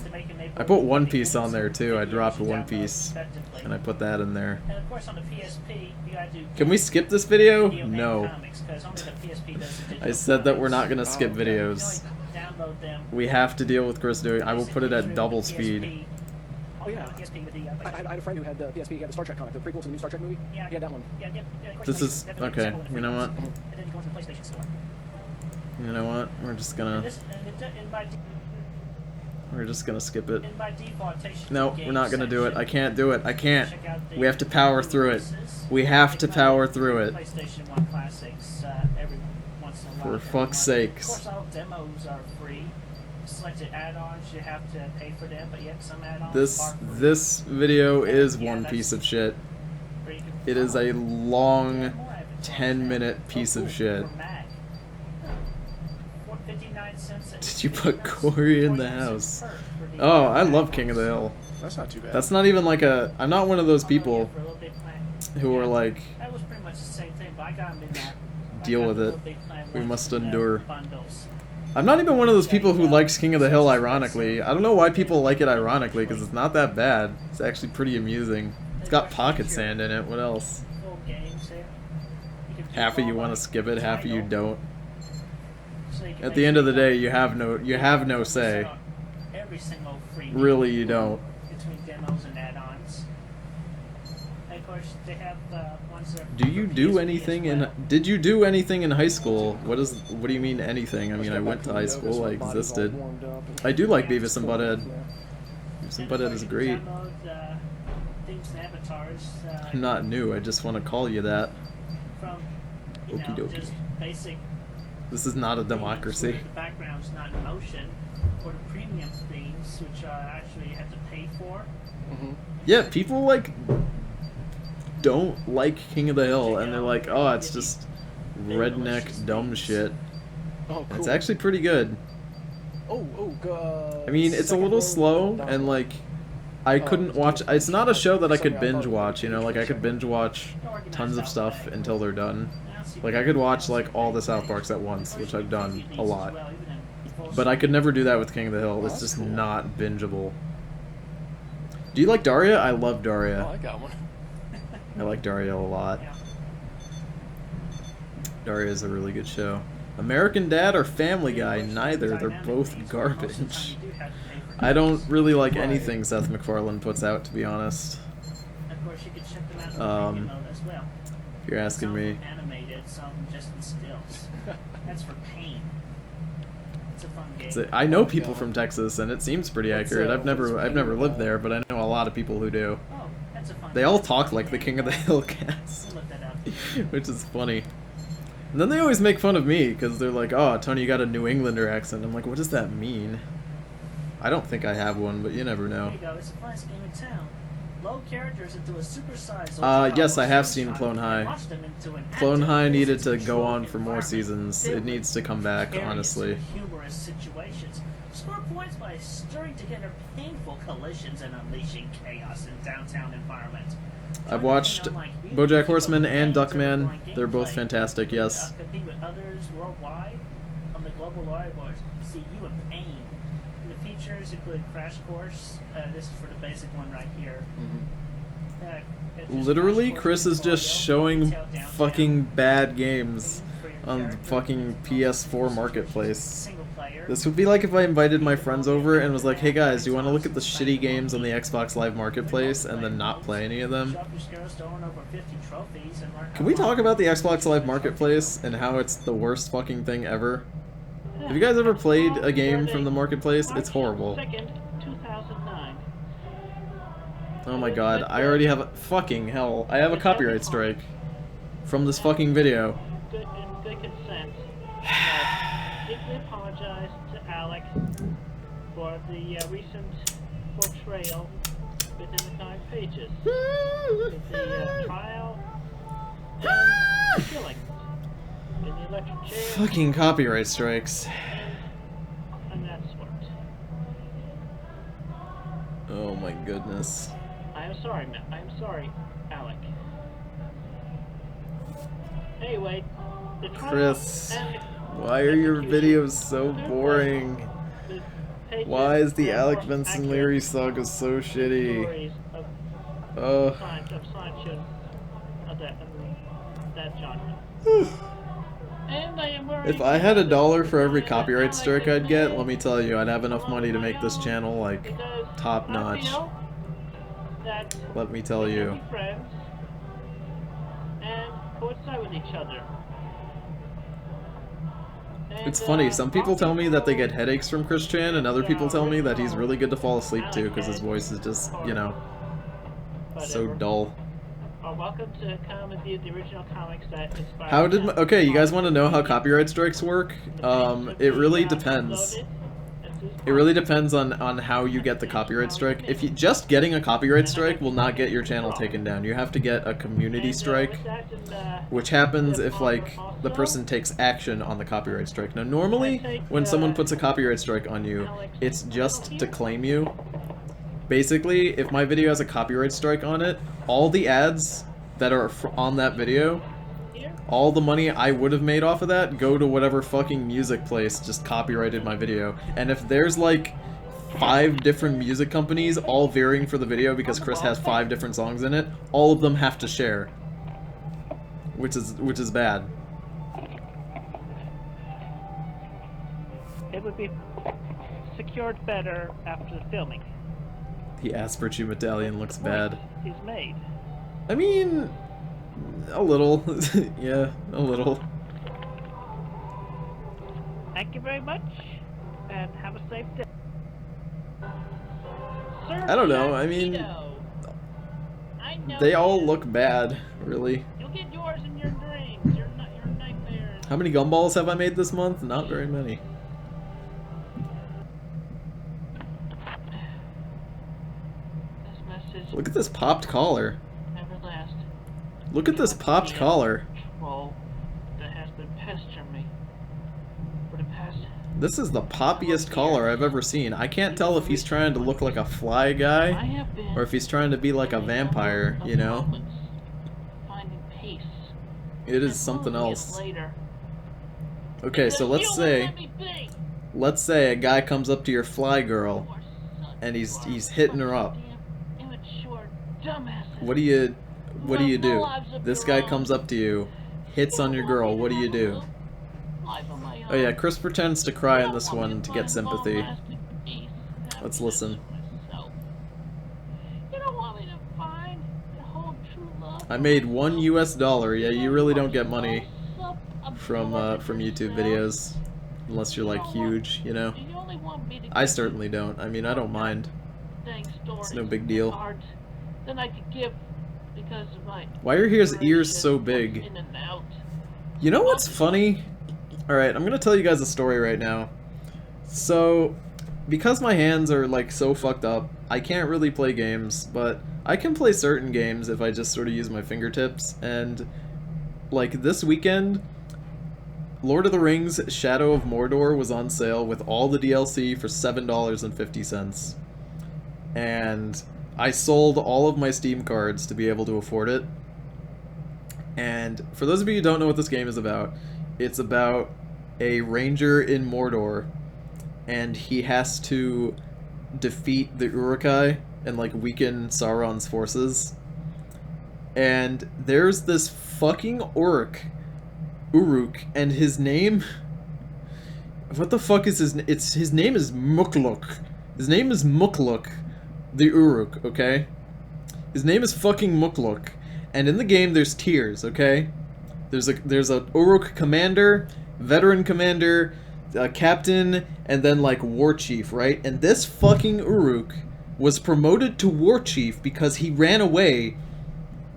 Speaker 4: to make it
Speaker 1: I put One
Speaker 4: make
Speaker 1: Piece on there too. I
Speaker 4: videos
Speaker 1: dropped
Speaker 4: you
Speaker 1: One
Speaker 4: download
Speaker 1: Piece
Speaker 4: effectively.
Speaker 1: and I put that in there.
Speaker 4: And of course on the PSP, you gotta do
Speaker 1: Can we skip this video?
Speaker 4: video game
Speaker 1: No.
Speaker 4: comics, 'cause only the PSP does the
Speaker 1: I
Speaker 4: digital
Speaker 1: said that we're
Speaker 4: comics.
Speaker 1: not gonna skip
Speaker 3: okay.
Speaker 1: videos.
Speaker 4: You can only download them
Speaker 1: We have to deal with Chris doing. I will put it at
Speaker 4: through
Speaker 1: double
Speaker 4: the
Speaker 1: speed.
Speaker 4: PSP.
Speaker 3: Oh, yeah.
Speaker 4: PSP with the,
Speaker 3: I had a friend who had the PSP. He had the Star Trek comic, the prequel to the new Star Trek movie.
Speaker 4: Yeah.
Speaker 3: He had that one.
Speaker 4: Yeah, of course,
Speaker 1: This
Speaker 4: you
Speaker 1: is
Speaker 4: definitely
Speaker 1: okay.
Speaker 4: disable the
Speaker 1: You know what?
Speaker 4: And then you go into the PlayStation Store.
Speaker 1: You know what? We're just
Speaker 4: And
Speaker 1: gonna.
Speaker 4: this, and by,
Speaker 1: We're just gonna skip it.
Speaker 4: and by default, it takes you to
Speaker 1: No,
Speaker 4: the
Speaker 1: we're not
Speaker 4: game
Speaker 1: gonna do it. I
Speaker 4: section.
Speaker 1: can't do it. I can't.
Speaker 4: Check out the
Speaker 1: We have to power through it.
Speaker 4: releases.
Speaker 1: We have
Speaker 4: They
Speaker 1: to
Speaker 4: come
Speaker 1: power
Speaker 4: out
Speaker 1: through it.
Speaker 4: PlayStation 1 classics every once in a while.
Speaker 1: For
Speaker 4: every
Speaker 1: fuck's
Speaker 4: month.
Speaker 1: sakes.
Speaker 4: Of course, all demos are free. Selected add-ons, you have to pay for them, but yet some add-ons are free.
Speaker 1: This video is
Speaker 4: Yeah,
Speaker 1: one
Speaker 4: that's
Speaker 1: piece of shit.
Speaker 4: where you can
Speaker 1: It is a
Speaker 4: follow
Speaker 1: long
Speaker 4: more evidence on
Speaker 1: 10-minute
Speaker 4: that.
Speaker 1: piece
Speaker 4: Oh,
Speaker 1: of
Speaker 4: cool.
Speaker 1: shit.
Speaker 4: For Mac. 59 cents at
Speaker 1: Did you put
Speaker 4: 59 cents,
Speaker 1: Corey in the
Speaker 4: 49 cents
Speaker 1: house?
Speaker 4: per for the
Speaker 1: Oh, I
Speaker 4: Mac
Speaker 1: love King of the
Speaker 4: ones.
Speaker 1: Hill.
Speaker 3: That's not too bad.
Speaker 1: That's not even like a. I'm not one of those
Speaker 4: Oh, yeah,
Speaker 1: people
Speaker 4: for a Little Big Planet.
Speaker 1: who are
Speaker 4: Yeah.
Speaker 1: like,
Speaker 4: That was pretty much the same thing, but I got them in that. I
Speaker 1: Deal
Speaker 4: got
Speaker 1: with
Speaker 4: the
Speaker 1: it.
Speaker 4: Little Big Planet
Speaker 1: We
Speaker 4: ones
Speaker 1: must
Speaker 4: in the
Speaker 1: endure.
Speaker 4: bundles.
Speaker 1: I'm not even one of those people who likes King of the Hill ironically. I don't know why people like it ironically, because it's not that bad. It's actually pretty amusing. It's got pocket sand in it. What else?
Speaker 4: Full games there. You can do
Speaker 1: Half of you
Speaker 4: all
Speaker 1: want to
Speaker 4: by
Speaker 1: skip it, half of you
Speaker 4: title,
Speaker 1: don't.
Speaker 4: so you can
Speaker 1: At
Speaker 4: make
Speaker 1: the end
Speaker 4: sure
Speaker 1: of the
Speaker 4: you
Speaker 1: day,
Speaker 4: don't
Speaker 1: you have no say.
Speaker 4: on every single free
Speaker 1: Really,
Speaker 4: game
Speaker 1: you don't.
Speaker 4: between demos and add-ons. And of course, they have ones that are
Speaker 1: Do you
Speaker 4: for
Speaker 1: do
Speaker 4: PSP
Speaker 1: anything
Speaker 4: as
Speaker 1: in?
Speaker 4: well.
Speaker 1: Did you do anything in high school? What do you mean anything? I mean, I went to high school. I existed. I do like Beavis and Butthead. Beavis and
Speaker 4: And of
Speaker 1: Butthead
Speaker 4: course,
Speaker 1: is
Speaker 4: you can
Speaker 1: great.
Speaker 4: download, themes and avatars
Speaker 1: I'm not new. I just want to call you that.
Speaker 4: from
Speaker 1: Okie dokie.
Speaker 4: just basic
Speaker 1: This is not a
Speaker 4: themes
Speaker 1: democracy.
Speaker 4: where the background's not in motion, or the premium themes, which actually you have to pay for.
Speaker 1: Yeah, people like don't like King of the Hill, and they're like, oh, it's just redneck dumb shit.
Speaker 3: Oh, cool.
Speaker 1: It's actually pretty good.
Speaker 3: Oh,
Speaker 1: I mean, it's a little slow, and like, I couldn't watch. It's not a show that I could binge watch. You know, like I could binge watch tons of stuff until they're done. Like I could watch like all the South Parks at once, which I've done a lot. But I could never do that with King of the Hill. It's just not bingeable. Do you like Daria? I love Daria.
Speaker 3: Oh, I got one.
Speaker 1: I like Daria a lot. Daria is a really good show. American Dad or Family Guy? Neither. They're both garbage. I don't really like anything Seth MacFarlane puts out, to be honest.
Speaker 4: Of course, you can check them out in the video mode as well.
Speaker 1: If you're asking
Speaker 4: Some
Speaker 1: me.
Speaker 4: animated, some just in stills. That's for pain. It's a fun game.
Speaker 1: I know people from Texas, and it seems pretty accurate. I've never lived there, but I know a lot of people who do.
Speaker 4: Oh, that's a fun
Speaker 1: They
Speaker 4: game.
Speaker 1: all talk like the King of the Hill cast,
Speaker 4: We'll look that up.
Speaker 1: which is funny. And then they always make fun of me because they're like, "Oh, Tony, you got a New Englander accent." I'm like, "What does that mean?" I don't think I have one, but you never know.
Speaker 4: There you go. It's the funnest game in town. Load characters into a supersized.
Speaker 1: Yes, I have seen Clone High. Clone High needed to go on for more seasons. It needs to come back, honestly.
Speaker 4: Humorous situations. Score points by stirring together painful collisions and unleashing chaos in downtown environment.
Speaker 1: I've watched BoJack Horseman and Duckman. They're both fantastic, yes.
Speaker 4: Compete with others worldwide on the global leaderboard. See you in pain. And the features include Crash Course. This is for the basic one right here. It's just
Speaker 1: Literally,
Speaker 4: Crash Course
Speaker 1: Chris is just
Speaker 4: tutorial,
Speaker 1: showing
Speaker 4: detailed downtown
Speaker 1: fucking bad games
Speaker 4: for your
Speaker 1: on the
Speaker 4: character,
Speaker 1: fucking PS4 marketplace.
Speaker 4: single player.
Speaker 1: This would be like if I invited my friends over and was like, "Hey guys, do you want to look at the shitty games on the Xbox Live Marketplace and then not play any of them?"
Speaker 4: Show off your skills to earn over 50 trophies and learn
Speaker 1: Can
Speaker 4: how
Speaker 1: we
Speaker 4: to
Speaker 1: talk about the Xbox Live Marketplace and how it's the worst fucking thing ever? Have you guys ever played a game from the marketplace? It's horrible.
Speaker 2: 2nd, 2009.
Speaker 1: Oh my god, I already have a fucking hell. I have a copyright strike from this fucking video.
Speaker 2: In good consent, deeply apologize to Alex for the recent portrayal within the comic pages, with the trial and killing in the electric chair.
Speaker 1: Fucking copyright strikes.
Speaker 2: And that sort.
Speaker 1: Oh my goodness.
Speaker 2: I am sorry, Alec. Anyway, the trial
Speaker 1: Chris,
Speaker 2: and
Speaker 1: why are your
Speaker 2: execution
Speaker 1: videos so
Speaker 2: took
Speaker 1: boring?
Speaker 2: place. The pages
Speaker 1: Why is the
Speaker 2: and
Speaker 1: Alec
Speaker 2: more
Speaker 1: Benson
Speaker 2: accurate
Speaker 1: Leary saga so shitty?
Speaker 2: stories of
Speaker 1: Oh.
Speaker 2: science shows of that genre. And I am worried
Speaker 1: If I had $1 for every
Speaker 2: that
Speaker 1: copyright
Speaker 2: Alex
Speaker 1: strike
Speaker 2: is
Speaker 1: I'd get,
Speaker 2: mad
Speaker 1: let me tell you, I'd have enough money to make this
Speaker 2: because
Speaker 1: channel, like, top
Speaker 2: I
Speaker 1: notch.
Speaker 2: feel that
Speaker 1: Let me tell
Speaker 2: we
Speaker 1: you.
Speaker 2: can be friends and coincide with each other. And,
Speaker 1: It's funny, some people tell me that they get headaches from Chris Chan, and other people tell me that he's really good to fall asleep to, because his voice is just, you know, so
Speaker 2: whatever.
Speaker 1: dull.
Speaker 2: Are welcome to come and view the original comics that inspired
Speaker 1: How did
Speaker 2: them.
Speaker 1: okay, you guys want to know how copyright strikes work? It really depends. It really depends on how you get the copyright strike. If you just getting a copyright strike will not get your channel taken down. You have to get a community strike, which happens if like the person takes action on the copyright strike. Now normally when someone puts a copyright strike on you, it's just to claim you. Basically, if my video has a copyright strike on it, all the ads that are on that video, all the money I would have made off of that go to whatever fucking music place just copyrighted my video. And if there's like 5 different music companies all varying for the video because Chris has 5 different songs in it, all of them have to share. Which is bad.
Speaker 2: It would be secured better after the filming.
Speaker 1: The Asperger medallion looks bad.
Speaker 2: He's made.
Speaker 1: I mean, a little. Yeah, a little.
Speaker 2: Thank you very much, and have a safe day. Sir
Speaker 1: I don't know, I mean,
Speaker 2: I know
Speaker 1: they all
Speaker 2: this.
Speaker 1: look bad, really.
Speaker 2: You'll get yours in your dreams, your nightmares.
Speaker 1: How many gumballs have I made this month? Not very many.
Speaker 2: This message
Speaker 1: Look at this popped collar.
Speaker 2: never lasts.
Speaker 1: Look at this popped collar.
Speaker 2: Troll that has been pestering me for the past.
Speaker 1: This is the poppiest collar I've ever seen. I can't tell if he's trying to look like a fly
Speaker 2: I
Speaker 1: guy
Speaker 2: have been
Speaker 1: or if he's trying to be like a vampire, you know?
Speaker 2: moments, finding peace.
Speaker 1: It is
Speaker 2: and
Speaker 1: something
Speaker 2: loneliness
Speaker 1: else.
Speaker 2: Later.
Speaker 1: Okay, so
Speaker 2: Because
Speaker 1: let's say a guy comes up to your fly girl
Speaker 2: you are such
Speaker 1: and he's hitting her up.
Speaker 2: damn immature dumbasses.
Speaker 1: What do you
Speaker 2: No
Speaker 1: do?
Speaker 2: lives of
Speaker 1: This
Speaker 2: your
Speaker 1: guy
Speaker 2: own.
Speaker 1: comes up to you, hits on your girl, what do you do?
Speaker 2: Life of my
Speaker 1: Oh yeah,
Speaker 2: own.
Speaker 1: Chris pretends to cry in this
Speaker 2: You don't want
Speaker 1: one
Speaker 2: me
Speaker 1: to
Speaker 2: find
Speaker 1: get sympathy.
Speaker 2: long-lasting peace and
Speaker 1: Let's
Speaker 2: happiness
Speaker 1: listen.
Speaker 2: for myself. You don't want me to find and hold true love
Speaker 1: I
Speaker 2: for
Speaker 1: made
Speaker 2: myself.
Speaker 1: $1 US. Yeah, you really don't get money from
Speaker 2: Self-absorbed
Speaker 1: YouTube
Speaker 2: yourself.
Speaker 1: videos unless you're like huge, you know.
Speaker 2: You only want me to
Speaker 1: I
Speaker 2: give
Speaker 1: certainly don't. I mean, I don't mind.
Speaker 2: dang stories
Speaker 1: It's no big deal.
Speaker 2: art than I could give because of my
Speaker 1: Why are his ears
Speaker 2: duration
Speaker 1: so big?
Speaker 2: in and out.
Speaker 1: You know what's funny? Alright, I'm gonna tell you guys a story right now. So, because my hands are like so fucked up, I can't really play games, but I can play certain games if I just sort of use my fingertips, and like this weekend, Lord of the Rings Shadow of Mordor was on sale with all the DLC for $7.50. And I sold all of my Steam cards to be able to afford it. And for those of you who don't know what this game is about, it's about a ranger in Mordor, and he has to defeat the Uruk-hai and like weaken Sauron's forces. And there's this fucking Uruk, and his name, what the fuck is his name is Mukluk. His name is Mukluk, the Uruk, okay? His name is fucking Mukluk. And in the game there's tiers, okay? There's a Uruk commander, veteran commander, captain, and then like war chief, right? And this fucking Uruk was promoted to War Chief because he ran away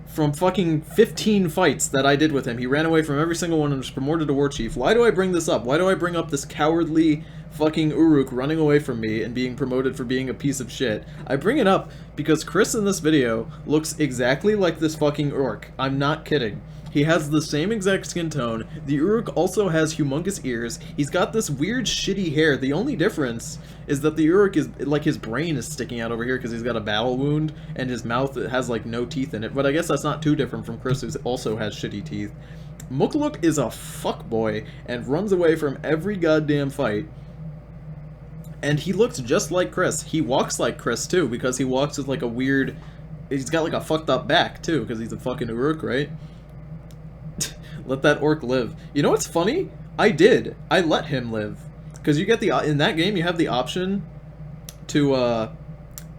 Speaker 1: from fucking 15 fights that I did with him. He ran away from every single one and was promoted to War Chief. Why do I bring this up? Why do I bring up this cowardly fucking Uruk running away from me and being promoted for being a piece of shit? I bring it up because Chris in this video looks exactly like this fucking Uruk. I'm not kidding. He has the same exact skin tone. The Uruk also has humongous ears. He's got this weird shitty hair. The only difference is that the Uruk is, like, his brain is sticking out over here because he's got a battle wound, and his mouth has, like, no teeth in it. But I guess that's not too different from Chris, who also has shitty teeth. Mukluk is a fuckboy and runs away from every goddamn fight. And he looks just like Chris. He walks like Chris, too, because he walks with, like, a weird... He's got, like, a fucked up back, too, because he's a fucking Uruk, right? Let that orc live. You know what's funny? I did. I let him live. Because you get the... In that game, you have the option to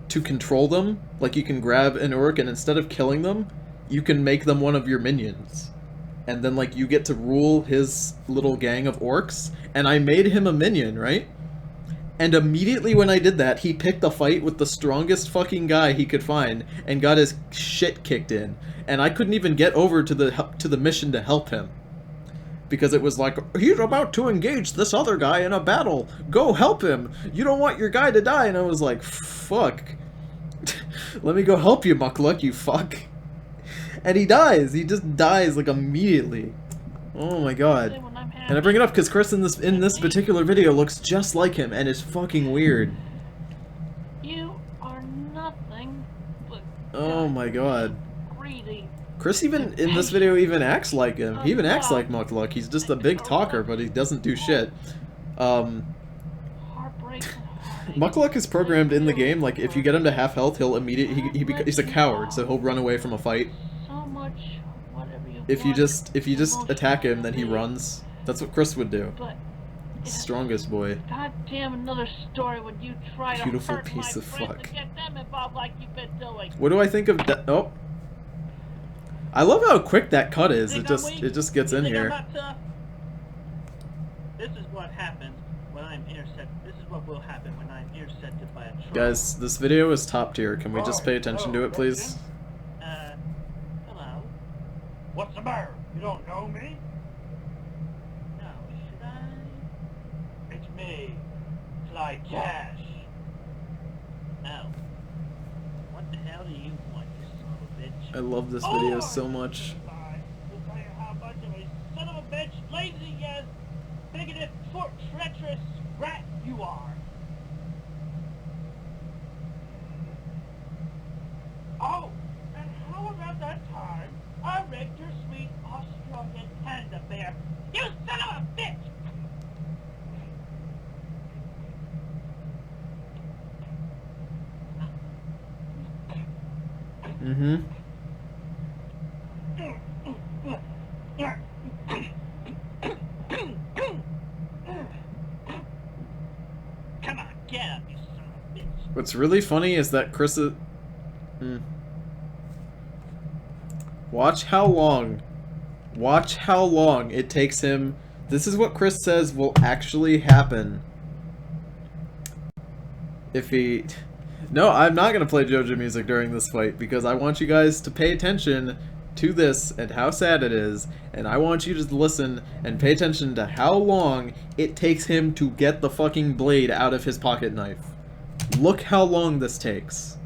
Speaker 1: control them. Like, you can grab an orc, and instead of killing them, you can make them one of your minions. And then, like, you get to rule his little gang of orcs. And I made him a minion, right? And immediately when I did that, he picked a fight with the strongest fucking guy he could find and got his shit kicked in. And I couldn't even get over to the mission to help him. Because it was like, he's about to engage this other guy in a battle. Go help him. You don't want your guy to die. And I was like, fuck. Let me go help you, Mukluk, you fuck. And he dies. He just dies, like, immediately. Oh my god. And I bring it up because Chris in this particular video looks just like him and is fucking weird.
Speaker 2: You are nothing but
Speaker 1: Oh my god.
Speaker 2: greedy.
Speaker 1: Chris even in this video even acts like him. He even acts like Mukluk. He's just a big talker, but he doesn't do shit. Mukluk is programmed in the game, like, if you get him to half health, he'll immediately he's a coward, so he'll run away from a fight.
Speaker 2: So much whatever you
Speaker 1: If you
Speaker 2: want,
Speaker 1: just attack him, then he runs. That's what Chris would do.
Speaker 2: But
Speaker 1: Strongest boy.
Speaker 2: goddamn another story when you try to
Speaker 1: Beautiful
Speaker 2: hurt
Speaker 1: piece
Speaker 2: my
Speaker 1: of
Speaker 2: friends
Speaker 1: fuck.
Speaker 2: and get them involved like you've been doing.
Speaker 1: What do I think of oh. I love how quick that cut is. It just gets in here.
Speaker 6: This is what happens when I'm intercepted. This is what will happen when I'm intercepted by a troll.
Speaker 1: Guys, this video is top tier. Can we just pay attention to it, please?
Speaker 6: Hello? What's the matter? You don't know me? No, should I? It's me. Fly Cash. Oh. What the hell do you want, you son of a bitch?
Speaker 1: I love this video so much.
Speaker 6: We'll tell you how much of a son of a bitch, lazy ass, bigoted, treacherous rat you are. Oh, and how about that time I raped your sweet Australian panda bear? You son of a bitch!
Speaker 1: Mm-hmm.
Speaker 6: Come on, get up, you son of a bitch.
Speaker 1: What's really funny is that Chris is... Watch how long it takes him... This is what Chris says will actually happen. If he... No, I'm not going to play JoJo music during this fight, because I want you guys to pay attention to this and how sad it is, and I want you to listen and pay attention to how long it takes him to get the fucking blade out of his pocket knife. Look how long this takes.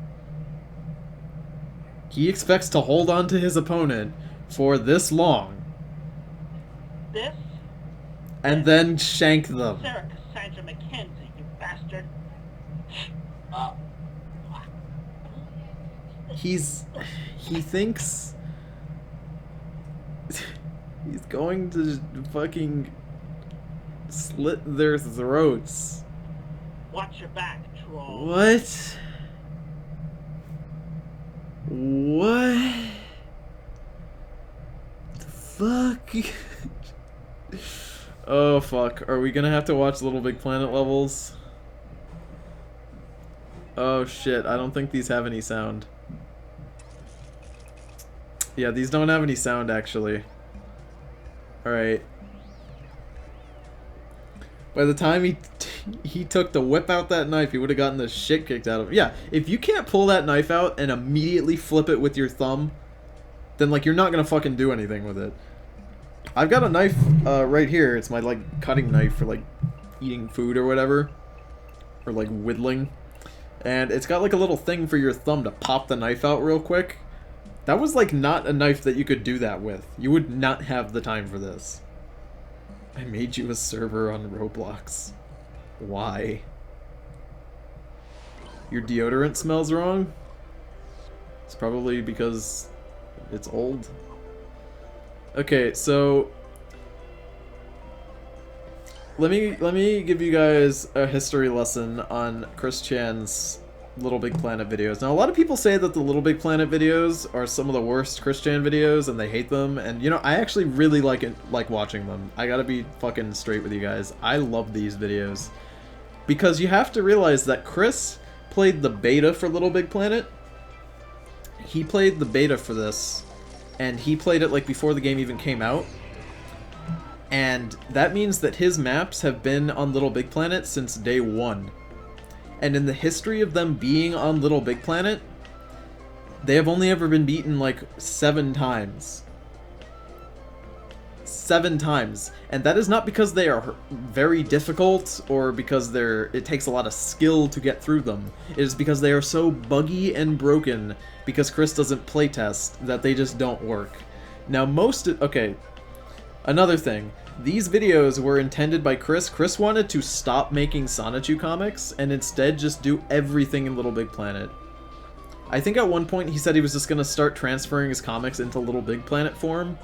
Speaker 1: He expects to hold on to his opponent for this long.
Speaker 6: This?
Speaker 1: And then shank them.
Speaker 6: Sarah Cassandra McKenzie, you bastard.
Speaker 1: He thinks he's going to fucking slit their throats.
Speaker 6: Watch your back, troll.
Speaker 1: What? What? The fuck? Oh fuck, are we gonna have to watch Little Big Planet levels? Oh shit, I don't think these have any sound. Yeah, these don't have any sound actually. Alright. By the time he took to whip out that knife, he would have gotten the shit kicked out of him. Yeah, if you can't pull that knife out and immediately flip it with your thumb, then, like, you're not gonna fucking do anything with it. I've got a knife right here. It's my, like, cutting knife for, like, eating food or whatever. Or, like, whittling. And it's got, like, a little thing for your thumb to pop the knife out real quick. That was, like, not a knife that you could do that with. You would not have the time for this. I made you a server on Roblox. Why? Your deodorant smells wrong? It's probably because it's old. Okay, so let me give you guys a history lesson on Chris Chan's Little Big Planet videos. Now, a lot of people say that the Little Big Planet videos are some of the worst Chris Chan videos, and they hate them. And you know, I actually really like watching them. I gotta be fucking straight with you guys. I love these videos because you have to realize that Chris played the beta for Little Big Planet. He played the beta for this, and he played it like before the game even came out. And that means that his maps have been on Little Big Planet since day one. And in the history of them being on Little Big Planet, they have only ever been beaten like 7 times. 7 times. And that is not because they are very difficult or because it takes a lot of skill to get through them. It is because they are so buggy and broken because Chris doesn't playtest that they just don't work. Now okay, another thing. These videos were intended by Chris. Chris wanted to stop making Sonichu comics and instead just do everything in Little Big Planet. I think at one point he said he was just going to start transferring his comics into Little Big Planet form,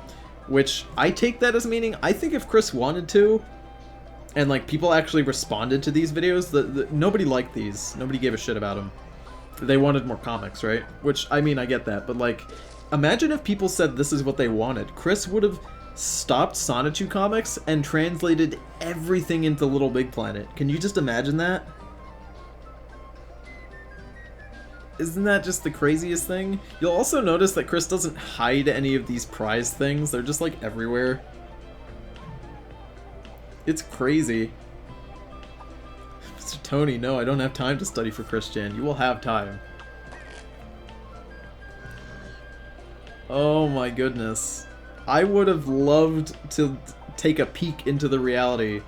Speaker 1: which I take that as meaning I think if Chris wanted to, and like people actually responded to these videos, nobody liked these. Nobody gave a shit about them. They wanted more comics, right? Which, I mean, I get that, but like, imagine if people said this is what they wanted. Chris would have stopped Sonichu comics and translated everything into Little Big Planet. Can you just imagine that? Isn't that just the craziest thing? You'll also notice that Chris doesn't hide any of these prize things. They're just like everywhere. It's crazy. Mr. Tony, no, I don't have time to study for Chris Chan. You will have time. Oh my goodness. I would have loved to take a peek into the reality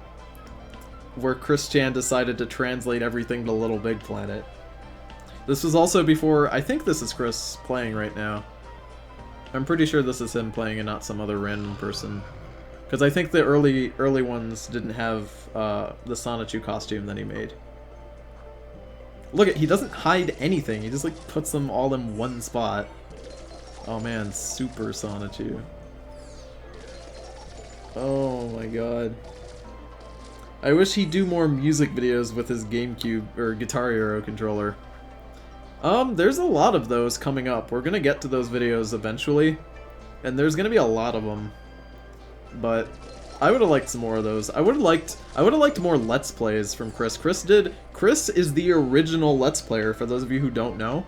Speaker 1: where Chris Chan decided to translate everything to Little Big Planet. This was also before, I think this is Chris playing right now. I'm pretty sure this is him playing and not some other random person. Because I think the early ones didn't have the Sonichu costume that he made. Look, he doesn't hide anything, he just like puts them all in one spot. Oh man, super Sonichu. Oh my god. I wish he'd do more music videos with his GameCube or Guitar Hero controller. There's a lot of those coming up. We're gonna get to those videos eventually, and there's gonna be a lot of them. But I would have liked some more of those. I would have liked more Let's Plays from Chris. Chris is the original Let's Player, for those of you who don't know.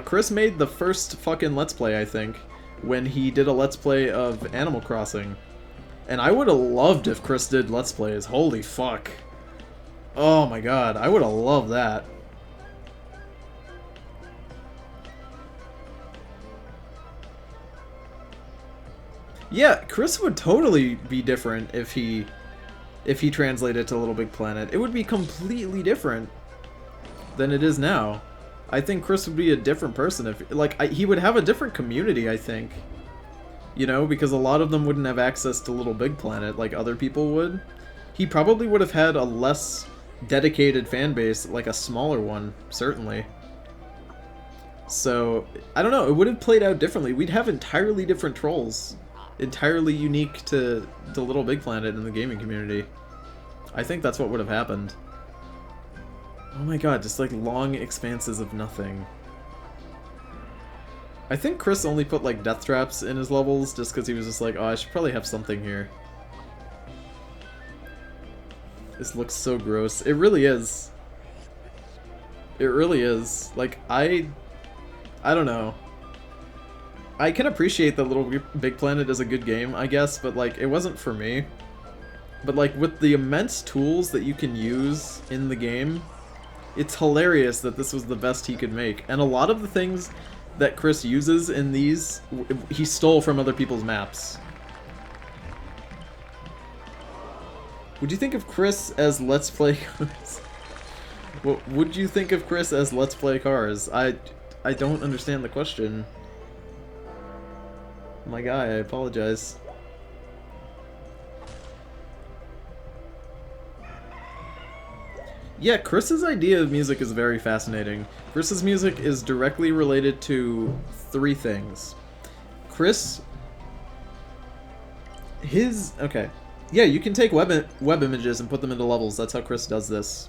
Speaker 1: Chris made the first fucking Let's Play, I think, when he did a Let's Play of Animal Crossing. And I would have loved if Chris did Let's Plays. Holy fuck. Oh my god, I would have loved that. Yeah, Chris would totally be different if he translated to Little Big Planet. It would be completely different than it is now. I think Chris would be a different person if, like, he would have a different community, I think. You know, because a lot of them wouldn't have access to Little Big Planet like other people would. He probably would have had a less dedicated fan base, like a smaller one, certainly. So, I don't know, it would have played out differently. We'd have entirely different trolls. Entirely unique to Little Big Planet in the gaming community. I think that's what would have happened. Oh my god, just like long expanses of nothing. I think Chris only put like death traps in his levels just because he was just like, oh, I should probably have something here. This looks so gross. It really is. It really is. Like, I don't know. I can appreciate that Little Big Planet is a good game, I guess, but like, it wasn't for me. But like with the immense tools that you can use in the game, it's hilarious that this was the best he could make. And a lot of the things that Chris uses in these, he stole from other people's maps. Would you think of Chris as Let's Play Cars? What would you think of Chris as Let's Play Cars? I don't understand the question. My guy, I apologize. Yeah, Chris's idea of music is very fascinating. Chris's music is directly related to 3 things. Okay. Yeah, you can take web images and put them into levels. That's how Chris does this.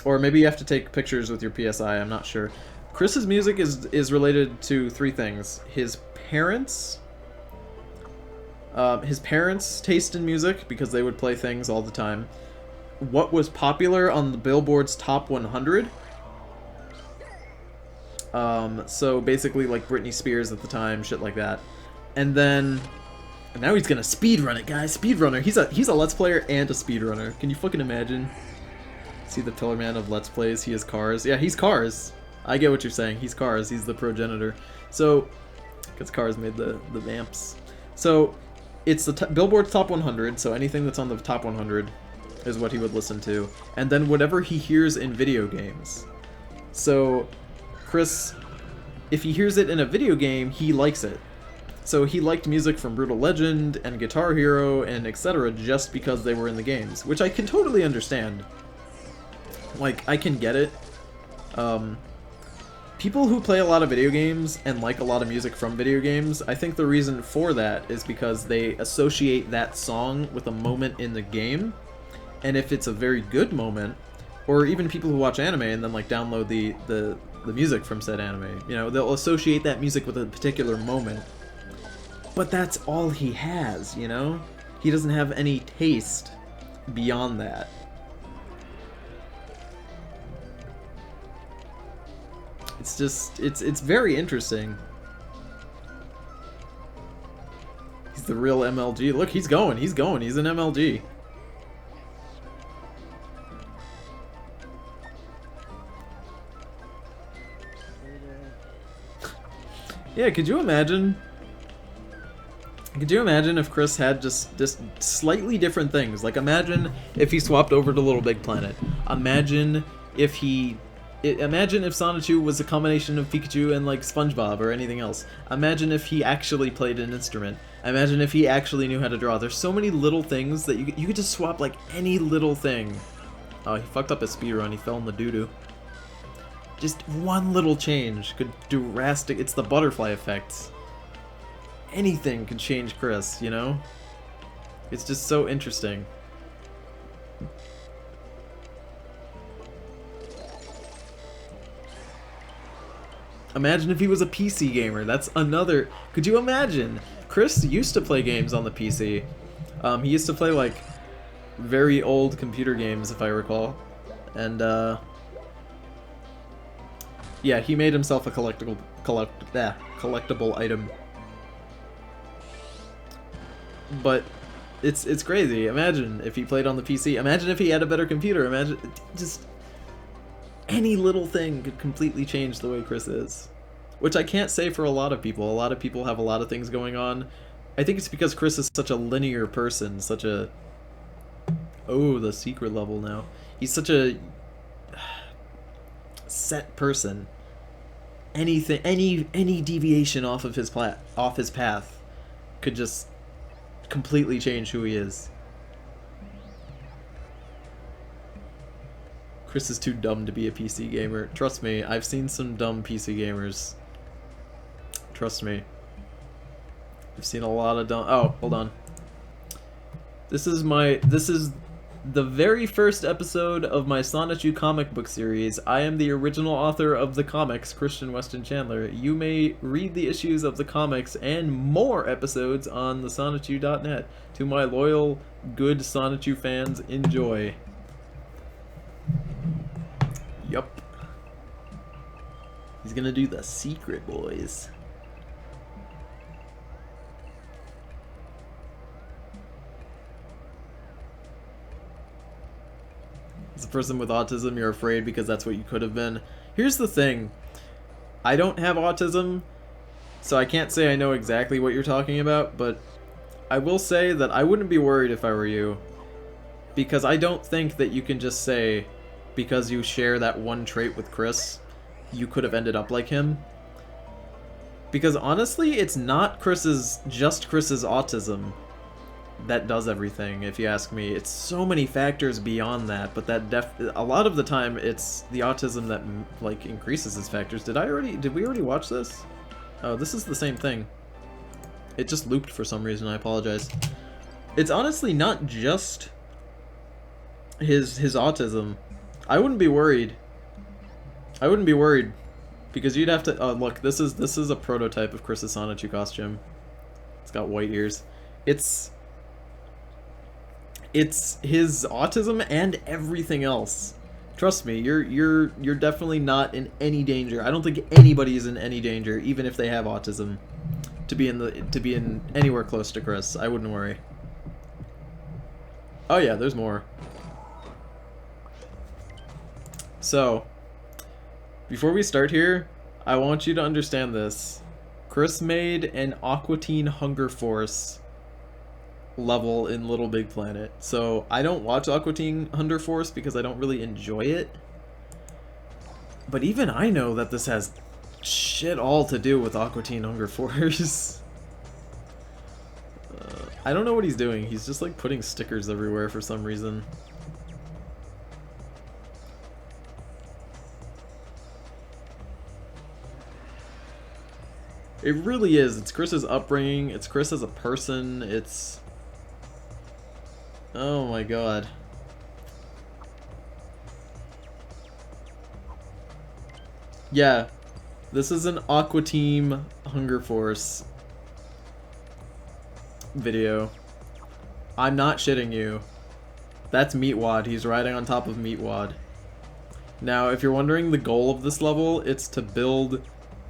Speaker 1: Or maybe you have to take pictures with your PSI, I'm not sure. Chris's music is related to 3 things. His parents' taste in music, because they would play things all the time. What was popular on the Billboard's Top 100. So basically like Britney Spears at the time, shit like that. And then now he's gonna speedrun it, guys. Speedrunner. He's a Let's Player and a speedrunner. Can you fucking imagine? See the Pillar Man of Let's Plays. He is Cars. Yeah, he's Cars. I get what you're saying. He's Cars. He's the progenitor. So, because Cars made the vamps. So, it's the Billboard's Top 100. So anything that's on the Top 100 is what he would listen to. And then whatever he hears in video games. So, Chris, if he hears it in a video game, he likes it. So he liked music from Brutal Legend and Guitar Hero and etc. just because they were in the games, which I can totally understand. Like, I can get it. People who play a lot of video games and like a lot of music from video games, I think the reason for that is because they associate that song with a moment in the game. And if it's a very good moment, or even people who watch anime and then like download the music from said anime, you know, they'll associate that music with a particular moment. But that's all he has, you know? He doesn't have any taste beyond that. It's just, it's very interesting. He's the real MLG. Look, he's going, he's an MLG. Yeah, could you imagine? Could you imagine if Chris had just slightly different things? Like, imagine if he swapped over to Little Big Planet. Imagine if imagine if Sonichu was a combination of Pikachu and, like, SpongeBob or anything else. Imagine if he actually played an instrument. Imagine if he actually knew how to draw. There's so many little things that you could just swap, like, any little thing. Oh, he fucked up his speedrun. He fell in the doo-doo. Just one little change could do drastic. It's the butterfly effect. Anything could change Chris, you know? It's just so interesting. Imagine if he was a PC gamer. That's another... Could you imagine? Chris used to play games on the PC. He used to play, like, very old computer games, if I recall. And, yeah, he made himself a collectible item. But it's crazy. Imagine if he played on the PC. Imagine if he had a better computer. Imagine just any little thing could completely change the way Chris is. Which I can't say for a lot of people. A lot of people have a lot of things going on. I think it's because Chris is such a linear person, such a... Oh, the secret level now. He's such a set person. Anything, any deviation off of his path could just completely change who he is. Chris is too dumb to be a PC gamer. Trust me, I've seen some dumb PC gamers. Trust me. I've seen a lot of dumb... Oh, hold on. This is the very first episode of my Sonichu comic book series. I am the original author of the comics, Christian Weston Chandler. You may read the issues of the comics and more episodes on the Sonichu.net. To my loyal, good Sonichu fans, enjoy. Yup. He's gonna do the secret, boys. As a person with autism, you're afraid because that's what you could have been. Here's the thing. I don't have autism, so I can't say I know exactly what you're talking about, but I will say that I wouldn't be worried if I were you. Because I don't think that you can just say, because you share that one trait with Chris, you could have ended up like him. Because honestly, it's not just Chris's autism that does everything, if you ask me. It's so many factors beyond that, but a lot of the time it's the autism that like increases his factors. Did we already watch this? Oh, this is the same thing. It just looped for some reason, I apologize. It's honestly not just his autism. I wouldn't be worried. Because you'd have to look, this is a prototype of Chris's Sonichu costume. It's got white ears. It's his autism and everything else. Trust me, you're definitely not in any danger. I don't think anybody is in any danger, even if they have autism, to be in anywhere close to Chris. I wouldn't worry. Oh yeah, there's more. So, before we start here, I want you to understand this. Chris made an Aqua Teen Hunger Force level in Little Big Planet. So, I don't watch Aqua Teen Hunger Force because I don't really enjoy it. But even I know that this has shit all to do with Aqua Teen Hunger Force. I don't know what he's doing. He's just like putting stickers everywhere for some reason. It really is. It's Chris's upbringing. It's Chris as a person. It's... Oh my god. Yeah. This is an Aqua Team Hunger Force video. I'm not shitting you. That's Meatwad. He's riding on top of Meatwad. Now, if you're wondering the goal of this level, it's to build...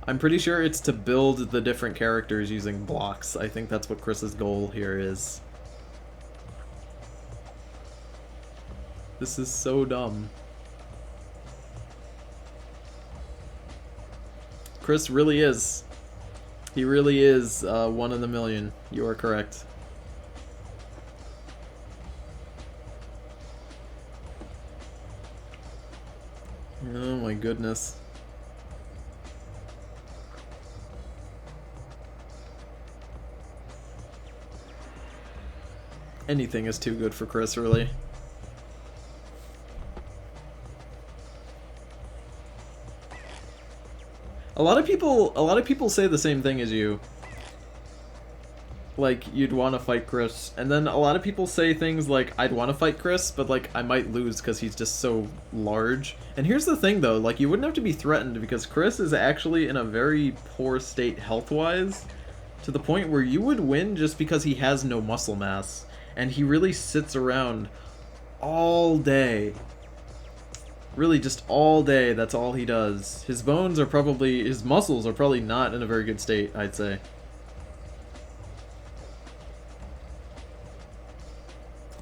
Speaker 1: I'm pretty sure it's to build the different characters using blocks. I think that's what Chris's goal here is. This is so dumb. Chris really is. He really is one in a million. You are correct. Oh my goodness. Anything is too good for Chris, really. A lot of people say the same thing as you. Like, you'd want to fight Chris, and then a lot of people say things like, I'd want to fight Chris, but like, I might lose because he's just so large. And here's the thing though, like, you wouldn't have to be threatened because Chris is actually in a very poor state health-wise, to the point where you would win just because he has no muscle mass. And he really sits around all day. Really just all day, that's all he does. His muscles are probably not in a very good state, I'd say.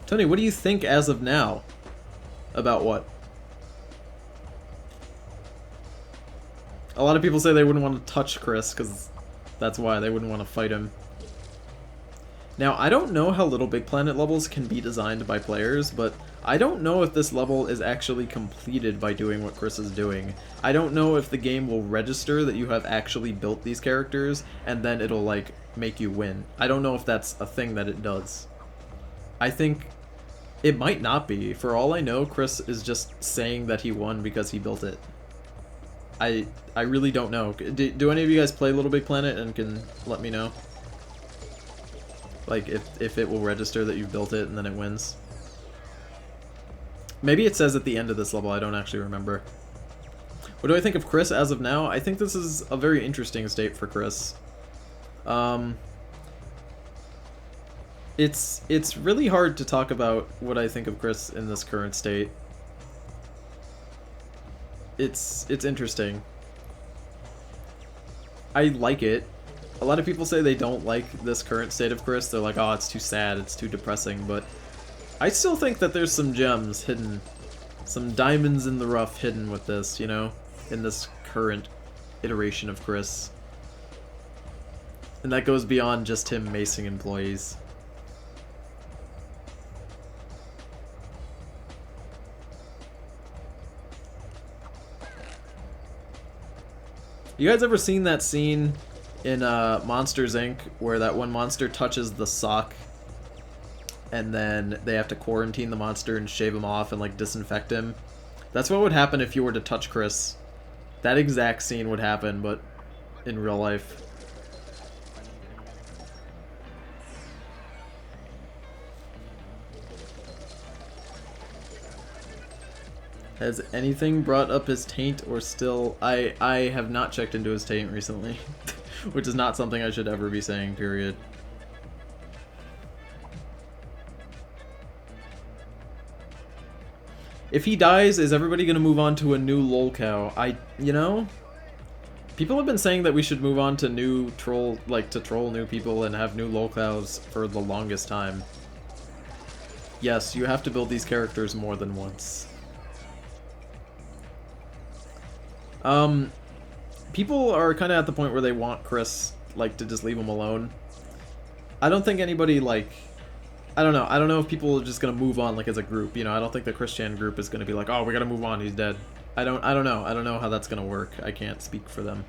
Speaker 1: Tony, what do you think as of now? About what? A lot of people say they wouldn't want to touch Chris, because that's why they wouldn't want to fight him. Now, I don't know how Little Big Planet levels can be designed by players, but I don't know if this level is actually completed by doing what Chris is doing. I don't know if the game will register that you have actually built these characters, and then it'll, like, make you win. I don't know if that's a thing that it does. I think it might not be. For all I know, Chris is just saying that he won because he built it. I really don't know. Do any of you guys play Little Big Planet and can let me know? Like, if it will register that you built it and then it wins. Maybe it says at the end of this level, I don't actually remember. What do I think of Chris as of now? I think this is a very interesting state for Chris. It's really hard to talk about what I think of Chris in this current state. It's interesting. I like it. A lot of people say they don't like this current state of Chris. They're like, oh, it's too sad, it's too depressing, but I still think that there's some gems hidden some diamonds in the rough hidden with this, you know, in this current iteration of Chris. And that goes beyond just him macing employees. You guys ever seen that scene in Monsters, Inc. where that one monster touches the sock and then they have to quarantine the monster and shave him off and like disinfect him? That's what would happen if you were to touch Chris. That exact scene would happen, but in real life. Has anything brought up his taint or still... I have not checked into his taint recently. Which is not something I should ever be saying, period. If he dies, is everybody gonna move on to a new lolcow? You know? People have been saying that we should move on to new troll, like to troll new people and have new lolcows for the longest time. Yes, you have to build these characters more than once. People are kind of at the point where they want Chris, like, to just leave him alone. I don't think anybody, like... I don't know. I don't know if people are just gonna move on, like, as a group, you know? I don't think the Christian group is gonna be like, oh, we gotta move on, he's dead. I don't know. I don't know how that's gonna work. I can't speak for them.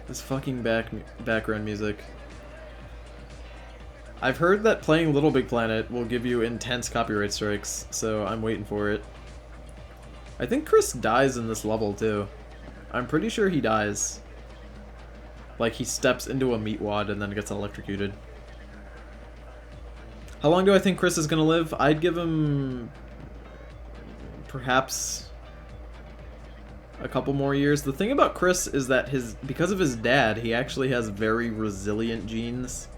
Speaker 1: This fucking background music. I've heard that playing Little Big Planet will give you intense copyright strikes, so I'm waiting for it. I think Chris dies in this level, too. I'm pretty sure he dies. Like, he steps into a meat wad and then gets electrocuted. How long do I think Chris is gonna live? I'd give him... perhaps... a couple more years. The thing about Chris is that because of his dad, he actually has very resilient genes.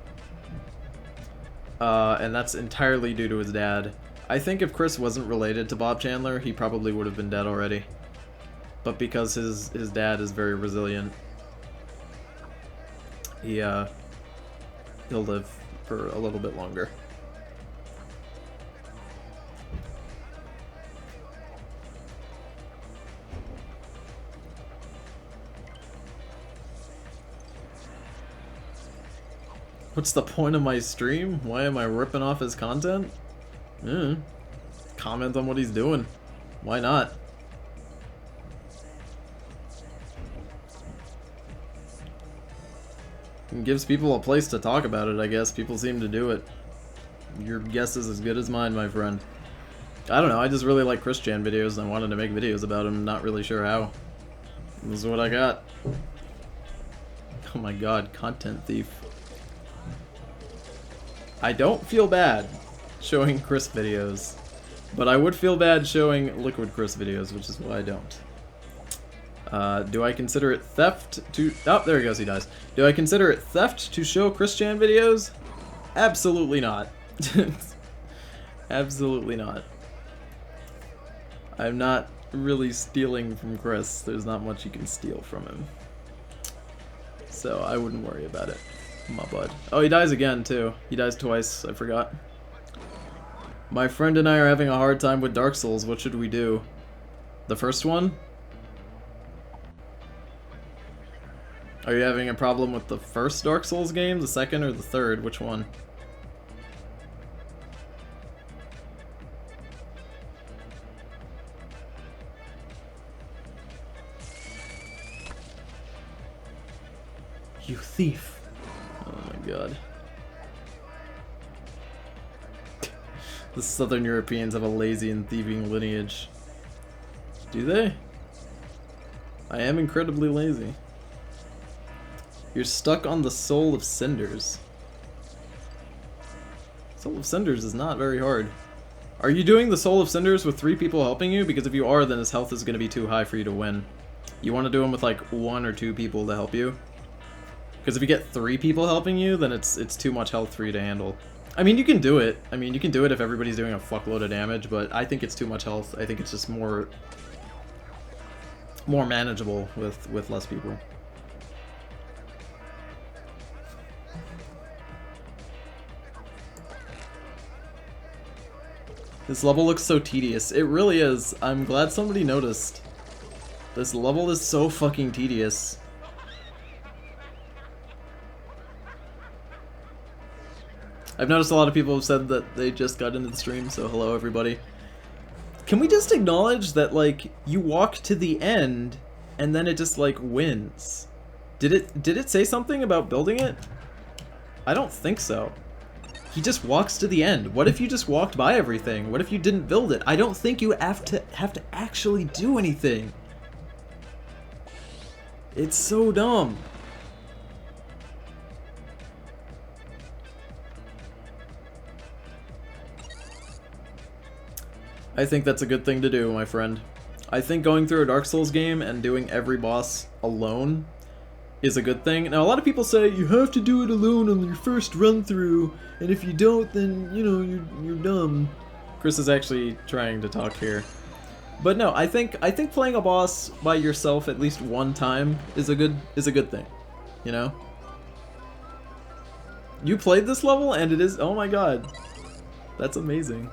Speaker 1: And that's entirely due to his dad. I think if Chris wasn't related to Bob Chandler, he probably would have been dead already. But because his dad is very resilient, he'll live for a little bit longer. What's the point of my stream? Why am I ripping off his content? Comment on what he's doing. Why not? It gives people a place to talk about it, I guess. People seem to do it. Your guess is as good as mine, my friend. I don't know, I just really like Christian videos and I wanted to make videos about him, not really sure how. This is what I got. Oh my god, content thief. I don't feel bad showing Chris videos, but I would feel bad showing Liquid Chris videos, which is why I don't. Do I consider it theft to... Oh, there he goes, he dies. Do I consider it theft to show Christian videos? Absolutely not. Absolutely not. I'm not really stealing from Chris. There's not much you can steal from him. So I wouldn't worry about it. My bud. Oh, he dies again, too. He dies twice. I forgot. My friend and I are having a hard time with Dark Souls. What should we do? The first one? Are you having a problem with the first Dark Souls game? The second or the third? Which one? You thief. Oh my god. The Southern Europeans have a lazy and thieving lineage. Do they? I am incredibly lazy. You're stuck on the Soul of Cinders. Soul of Cinders is not very hard. Are you doing the Soul of Cinders with 3 people helping you? Because if you are, then his health is going to be too high for you to win. You want to do him with like 1 or 2 people to help you. Because if you get 3 people helping you, then it's too much health for you to handle. I mean, you can do it. I mean, you can do it if everybody's doing a fuckload of damage, but I think it's too much health. I think it's just more manageable with less people. This level looks so tedious. It really is. I'm glad somebody noticed. This level is so fucking tedious. I've noticed a lot of people have said that they just got into the stream, so hello everybody. Can we just acknowledge that, like, you walk to the end and then it just, like, wins? Did it say something about building it? I don't think so. He just walks to the end. What if you just walked by everything? What if you didn't build it? I don't think you have to actually do anything. It's so dumb. I think that's a good thing to do, my friend. I think going through a Dark Souls game and doing every boss alone is a good thing. Now, a lot of people say you have to do it alone on your first run through, and if you don't, then, you know, you're dumb. Chris is actually trying to talk here. But no, I think playing a boss by yourself at least one time is a good thing, you know? You played this level and it is, oh my god. That's amazing.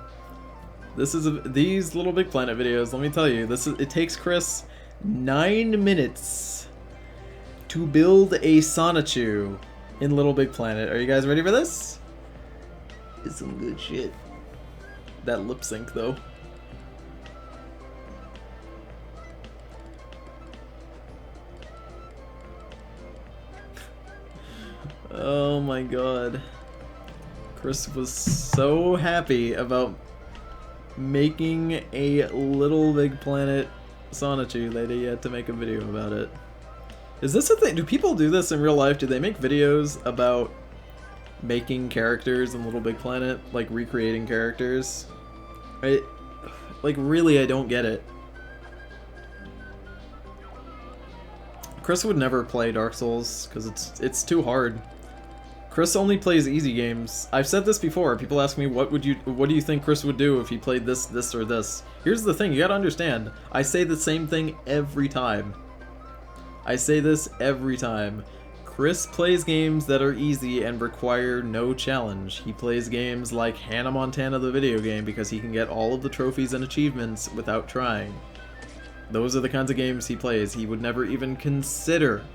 Speaker 1: These Little Big Planet videos, let me tell you, it takes Chris 9 minutes to build a Sonichu in Little Big Planet. Are you guys ready for this? It's some good shit. That lip sync though. Oh my god. Chris was so happy about making a Little Big Planet Sonichu that he had to make a video about it. Is this a thing? Do people do this in real life? Do they make videos about making characters in Little Big Planet? Like recreating characters? Like really, I don't get it. Chris would never play Dark Souls because it's too hard. Chris only plays easy games. I've said this before. People ask me, what do you think Chris would do if he played this, this, or this? Here's the thing, you gotta understand. I say the same thing every time. I say this every time. Chris plays games that are easy and require no challenge. He plays games like Hannah Montana the video game because he can get all of the trophies and achievements without trying. Those are the kinds of games he plays. He would never even consider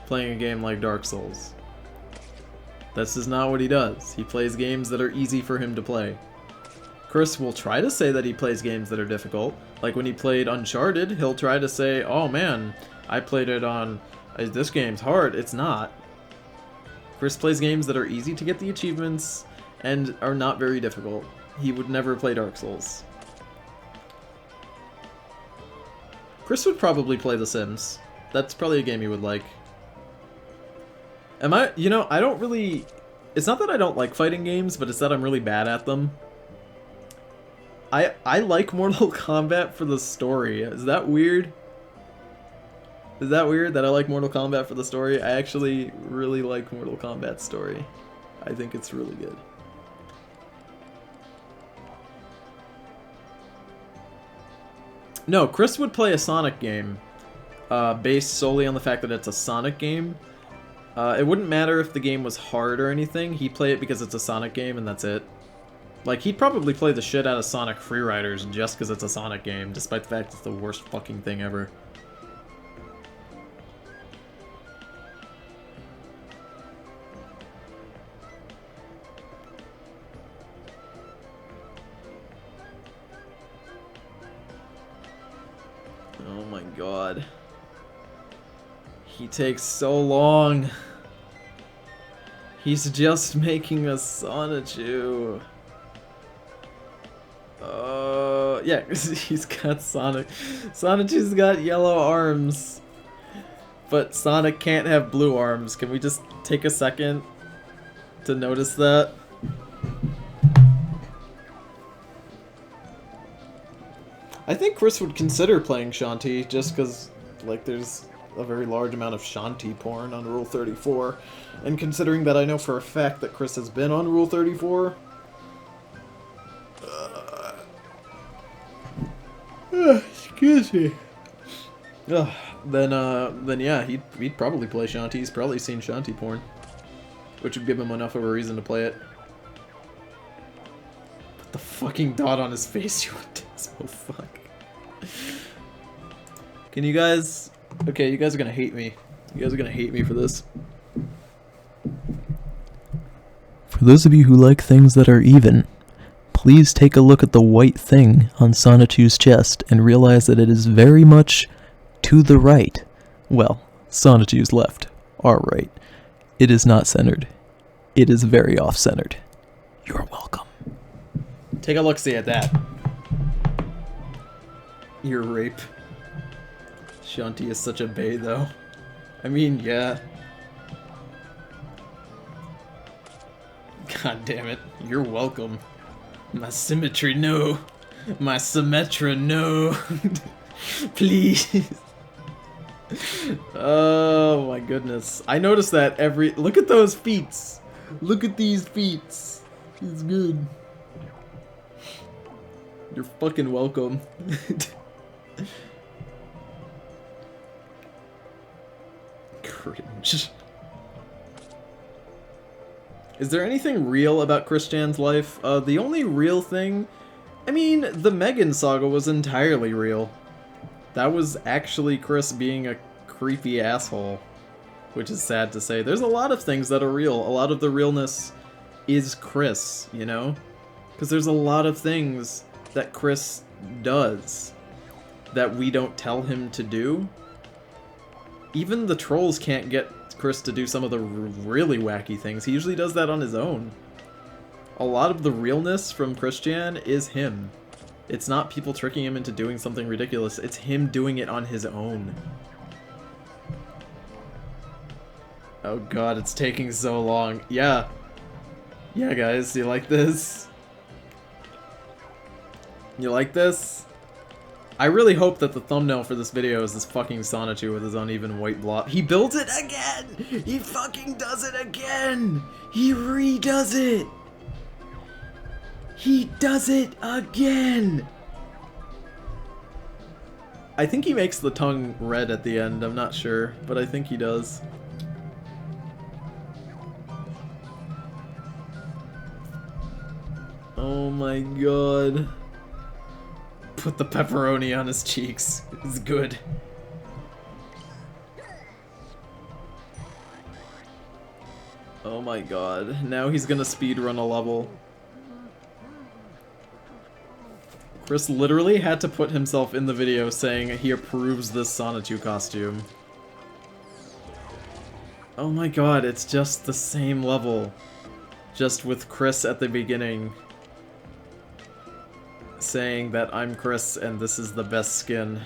Speaker 1: playing a game like Dark Souls. This is not what he does. He plays games that are easy for him to play. Chris will try to say that he plays games that are difficult. Like when he played Uncharted, he'll try to say, oh man, I played it on... this game's hard. It's not. Chris plays games that are easy to get the achievements and are not very difficult. He would never play Dark Souls. Chris would probably play The Sims. That's probably a game he would like. You know, I don't really... It's not that I don't like fighting games, but it's that I'm really bad at them. I like Mortal Kombat for the story. Is that weird? Is that weird that I like Mortal Kombat for the story? I actually really like Mortal Kombat's story. I think it's really good. No, Chris would play a Sonic game based solely on the fact that it's a Sonic game. It wouldn't matter if the game was hard or anything. He'd play it because it's a Sonic game and that's it. Like, he'd probably play the shit out of Sonic Freeriders just because it's a Sonic game, despite the fact it's the worst fucking thing ever. Oh my god. He takes so long. He's just making a Sonichu. Yeah, he's got Sonic. Sonichu's got yellow arms. But Sonic can't have blue arms. Can we just take a second to notice that? I think Chris would consider playing Shanti just because, like, there's a very large amount of Shanti porn on Rule 34. And considering that I know for a fact that Chris has been on Rule 34... excuse me. Then yeah, he'd probably play Shanti. He's probably seen Shanti porn. Which would give him enough of a reason to play it. What the fucking dot on his face, you oh fuck. Can you guys... Okay, you guys are gonna hate me. You guys are gonna hate me for this.
Speaker 5: For those of you who like things that are even, please take a look at the white thing on Sonatu's chest and realize that it is very much to the right. Well, Sonatu's left, our right. It is not centered. It is very off-centered. You're welcome.
Speaker 1: Take a look-see at that. Your rape. Shanti is such a bae, though. I mean, yeah. God damn it. You're welcome. My symmetry, no. My Symmetra, no. Please. Oh my goodness. I noticed that every... Look at those feet. Look at these feet. It's good. You're fucking welcome. Cringe. Is there anything real about Christian's life? The only real thing... I mean, the Megan saga was entirely real. That was actually Chris being a creepy asshole. Which is sad to say. There's a lot of things that are real. A lot of the realness is Chris, you know? Because there's a lot of things that Chris does that we don't tell him to do. Even the trolls can't get Chris to do some of the really wacky things. He usually does that on his own. A lot of the realness from Christian is him. It's not people tricking him into doing something ridiculous. It's him doing it on his own. Oh god, it's taking so long. Yeah. Yeah, guys, you like this? You like this? I really hope that the thumbnail for this video is this fucking Sonatu with his uneven white blob. He builds it again! He fucking does it again! He redoes it! He does it again! I think he makes the tongue red at the end, I'm not sure, but I think he does. Oh my god. Put the pepperoni on his cheeks. It's good. Oh my god. Now he's gonna speedrun a level. Chris literally had to put himself in the video saying he approves this Sonatu costume. Oh my god, it's just the same level. Just with Chris at the beginning saying that I'm Chris and this is the best skin.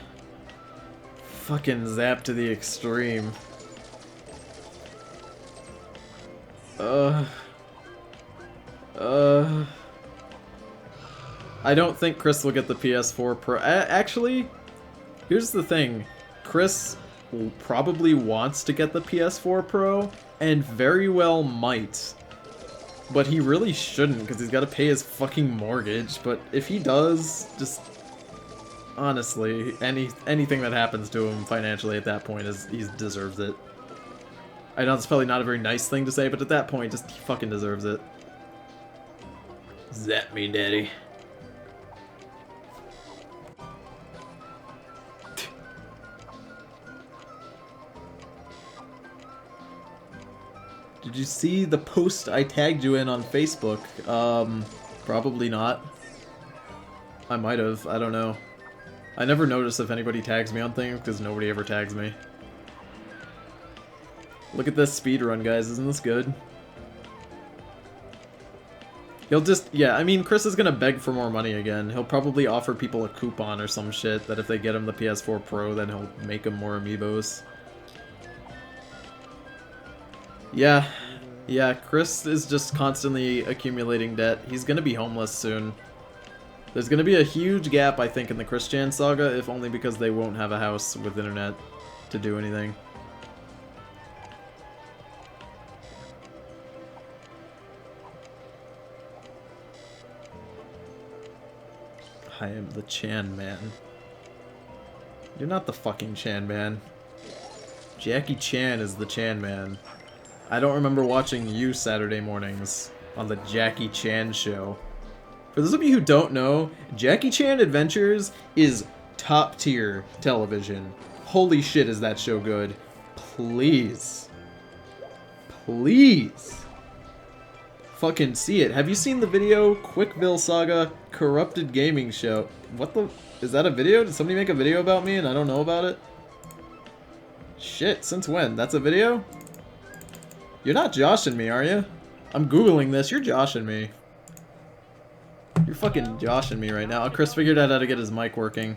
Speaker 1: Fucking zap to the extreme. I don't think Chris will get the PS4 Pro. Actually, here's the thing. Chris probably wants to get the PS4 Pro and very well might. But he really shouldn't, because he's got to pay his fucking mortgage. But if he does, just... Honestly, anything that happens to him financially at that point, he deserves it. I know it's probably not a very nice thing to say, but at that point, just he fucking deserves it. Zap me, daddy. Did you see the post I tagged you in on Facebook? Probably not. I might have, I don't know. I never notice if anybody tags me on things, because nobody ever tags me. Look at this speedrun, guys, isn't this good? He'll just, yeah, I mean, Chris is gonna beg for more money again. He'll probably offer people a coupon or some shit, that if they get him the PS4 Pro, then he'll make him more amiibos. Yeah, Chris is just constantly accumulating debt. He's gonna be homeless soon. There's gonna be a huge gap, I think, in the Christian saga, if only because they won't have a house with internet to do anything. I am the Chan Man. You're not the fucking Chan Man. Jackie Chan is the Chan Man. I don't remember watching you Saturday mornings on the Jackie Chan show. For those of you who don't know, Jackie Chan Adventures is top tier television. Holy shit, is that show good. Please. Please. Fucking see it. Have you seen the video, Quickville Saga, Corrupted Gaming Show? What the... Is that a video? Did somebody make a video about me and I don't know about it? Shit, since when? That's a video? You're not joshing me, are you? I'm googling this, you're joshing me. You're fucking joshing me right now. Chris figured out how to get his mic working.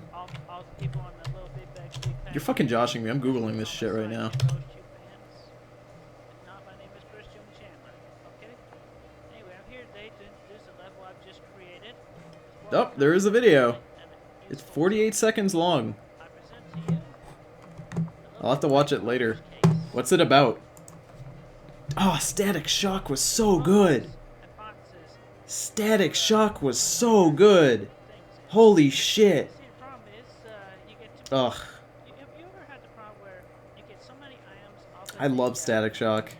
Speaker 1: You're fucking joshing me, I'm googling this shit right now. Oh, there is a video. It's 48 seconds long. I'll have to watch it later. What's it about? Oh, Static Shock was so good. Static Shock was so good. Holy shit. Ugh. I love Static Shock.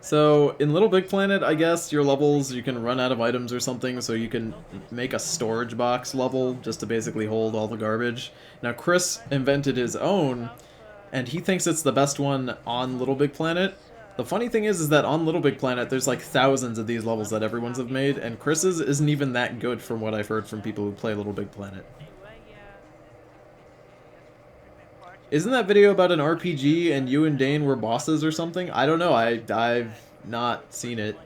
Speaker 1: So, in Little Big Planet, I guess, your levels, you can run out of items or something, so you can make a storage box level just to basically hold all the garbage. Now, Chris invented his own, and he thinks it's the best one on Little Big Planet. The funny thing is that on Little Big Planet, there's like thousands of these levels that everyone's have made, and Chris's isn't even that good from what I've heard from people who play Little Big Planet. Isn't that video about an RPG and you and Dane were bosses or something? I don't know, I've not seen it.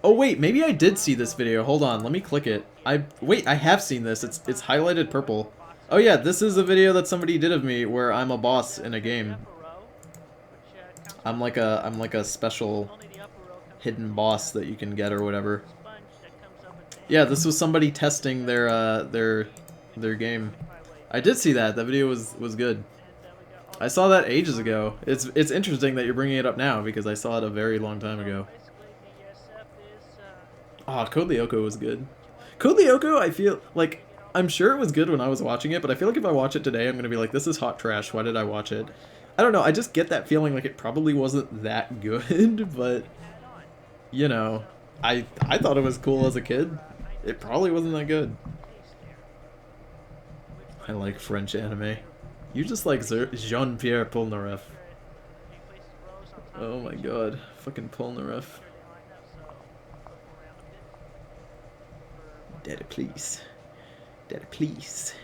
Speaker 1: Oh wait, maybe I did see this video. Hold on, let me click it. Wait, I have seen this. It's highlighted purple. Oh yeah, this is a video that somebody did of me where I'm a boss in a game. I'm like a special hidden boss that you can get or whatever. Yeah, this was somebody testing their game. I did see that. That video was good. I saw that ages ago. It's interesting that you're bringing it up now because I saw it a very long time ago. Ah, Code Lyoko was good. Code Lyoko, I feel like, I'm sure it was good when I was watching it, but I feel like if I watch it today, I'm gonna be like, this is hot trash. Why did I watch it? I don't know. I just get that feeling like it probably wasn't that good, but you know, I thought it was cool as a kid. It probably wasn't that good. I like French anime. You just like Jean-Pierre Polnareff. Oh my god. Fucking Polnareff. Daddy, please. Daddy, please.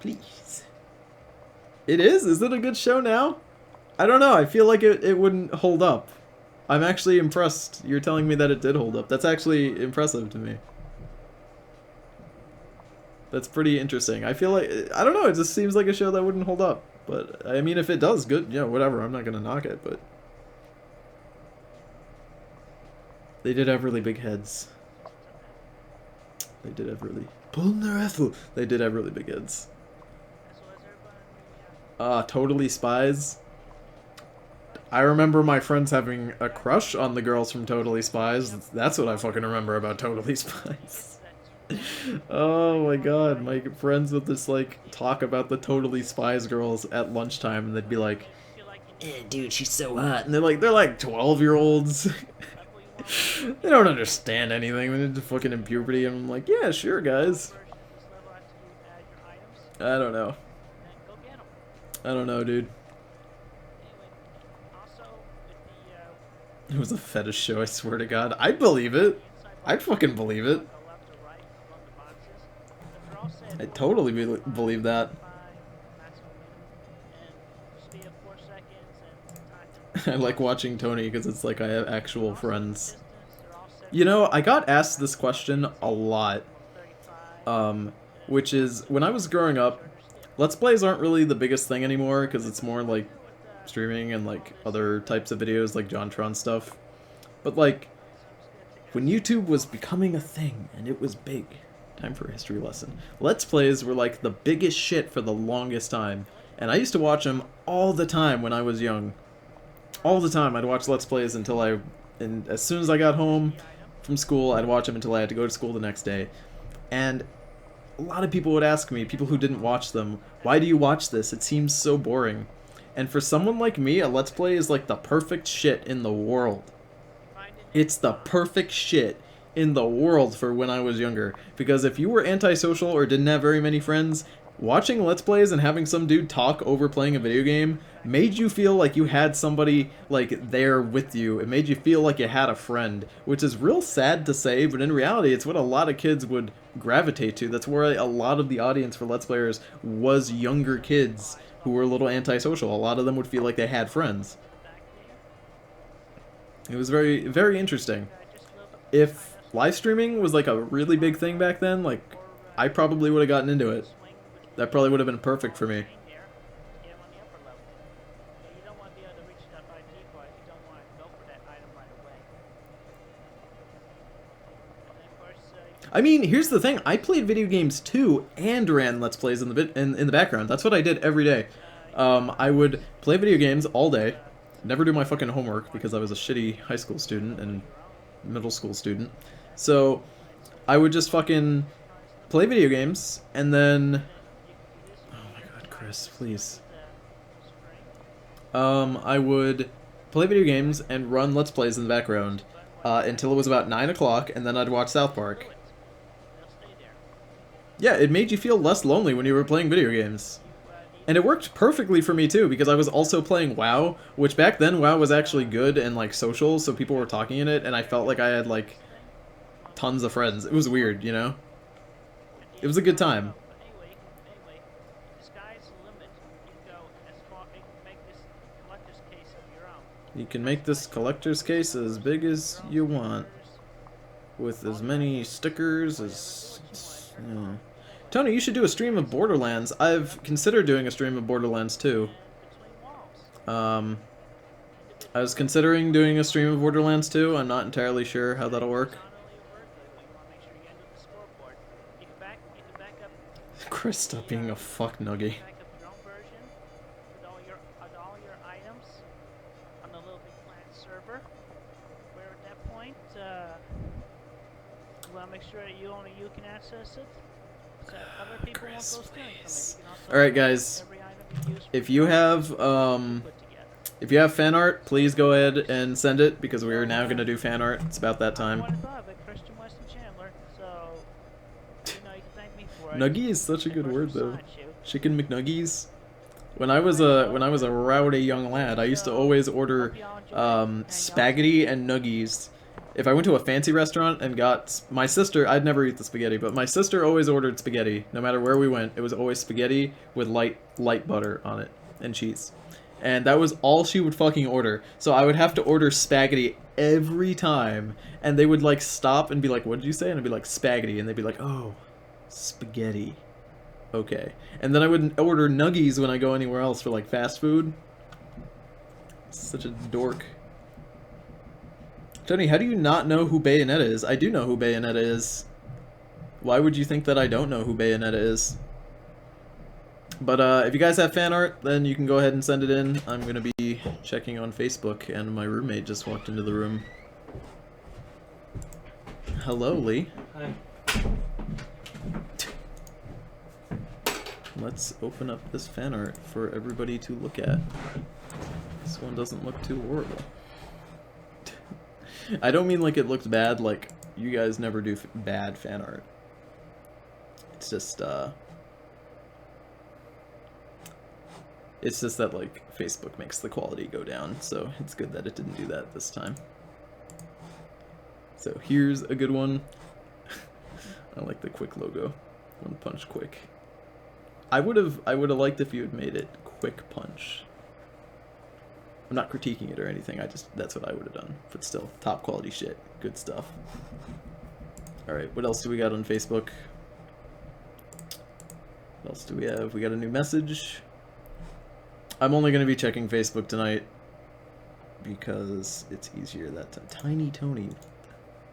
Speaker 1: Please. It is? Is it a good show now? I don't know. I feel like it wouldn't hold up. I'm actually impressed. You're telling me that it did hold up. That's actually impressive to me. That's pretty interesting. I feel like, I don't know, it just seems like a show that wouldn't hold up. But, I mean, if it does, good, yeah, whatever, I'm not gonna knock it, but... They did have really big heads. They did have really... They did have really big heads. Totally Spies. I remember my friends having a crush on the girls from Totally Spies. That's what I fucking remember about Totally Spies. Oh my god, my friends would just like talk about the Totally Spies girls at lunchtime and they'd be like, dude, she's so hot. And they're like 12-year-olds. They don't understand anything. They're just fucking in puberty and I'm like, yeah, sure guys. I don't know. I don't know, dude. It was a fetish show, I swear to god. I'd believe it. I'd fucking believe it. I totally believe that. I like watching Tony because it's like I have actual friends. You know, I got asked this question a lot. Which is, when I was growing up, Let's Plays aren't really the biggest thing anymore because it's more like streaming and like other types of videos like JonTron stuff. But like, when YouTube was becoming a thing and it was big, time for a history lesson. Let's Plays were like the biggest shit for the longest time. And I used to watch them all the time when I was young. All the time I'd watch Let's Plays until and as soon as I got home from school, I'd watch them until I had to go to school the next day. And a lot of people would ask me, people who didn't watch them, why do you watch this? It seems so boring. And for someone like me, a Let's Play is like the perfect shit in the world. It's the perfect shit in the world for when I was younger. Because if you were antisocial or didn't have very many friends, watching Let's Plays and having some dude talk over playing a video game made you feel like you had somebody, like, there with you. It made you feel like you had a friend, which is real sad to say, but in reality, it's what a lot of kids would gravitate to. That's where a lot of the audience for Let's Players was younger kids who were a little antisocial. A lot of them would feel like they had friends. It was very, very interesting. If live streaming was like a really big thing back then, like, I probably would have gotten into it. That probably would have been perfect for me. I mean, here's the thing. I played video games too and ran Let's Plays in the background. That's what I did every day. I would play video games all day, never do my fucking homework because I was a shitty high school student and middle school student. So I would just fucking play video games and then... Oh my god, Chris, please. I would play video games and run Let's Plays in the background until it was about 9 o'clock, and then I'd watch South Park. Yeah, it made you feel less lonely when you were playing video games. And it worked perfectly for me too, because I was also playing WoW, which back then WoW was actually good and like social, so people were talking in it, and I felt like I had like tons of friends. It was weird, you know? It was a good time. You can make this collector's case as big as you want, with as many stickers as... Yeah. Tony, you should do a stream of Borderlands. I've considered doing a stream of Borderlands too. I was considering doing a stream of Borderlands too. I'm not entirely sure how that'll work. Chris, stop being a fuck nuggy.
Speaker 2: Make sure that only you can access it. So other people
Speaker 1: Chris,
Speaker 2: won't go stealing from it.
Speaker 1: Alright guys, if you have fan art, please go ahead and send it, because we are now going to do fan art. It's about that time. Nuggy is such a good word though. Chicken McNuggies. When I was a rowdy young lad, I used to always order spaghetti and nuggies. If I went to a fancy restaurant and got... My sister... I'd never eat the spaghetti, but my sister always ordered spaghetti. No matter where we went, it was always spaghetti with light butter on it. And cheese. And that was all she would fucking order. So I would have to order spaghetti every time. And they would, like, stop and be like, what did you say? And I'd be like, spaghetti. And they'd be like, oh, spaghetti. Okay. And then I would order nuggies when I go anywhere else for, like, fast food. Such a dork. Tony, how do you not know who Bayonetta is? I do know who Bayonetta is. Why would you think that I don't know who Bayonetta is? But if you guys have fan art, then you can go ahead and send it in. I'm going to be checking on Facebook, and my roommate just walked into the room. Hello, Lee.
Speaker 3: Hi.
Speaker 1: Let's open up this fan art for everybody to look at. This one doesn't look too horrible. I don't mean like it looks bad, like you guys never do bad fan art. It's just that like Facebook makes the quality go down, so it's good that it didn't do that this time. So here's a good one. I like the Quick logo. One Punch Quick. I would have liked if you had made it Quick Punch. I'm not critiquing it or anything, that's what I would have done. But still, top quality shit. Good stuff. Alright, what else do we got on Facebook? What else do we have? We got a new message. I'm only going to be checking Facebook tonight because it's easier that time. Tiny Tony.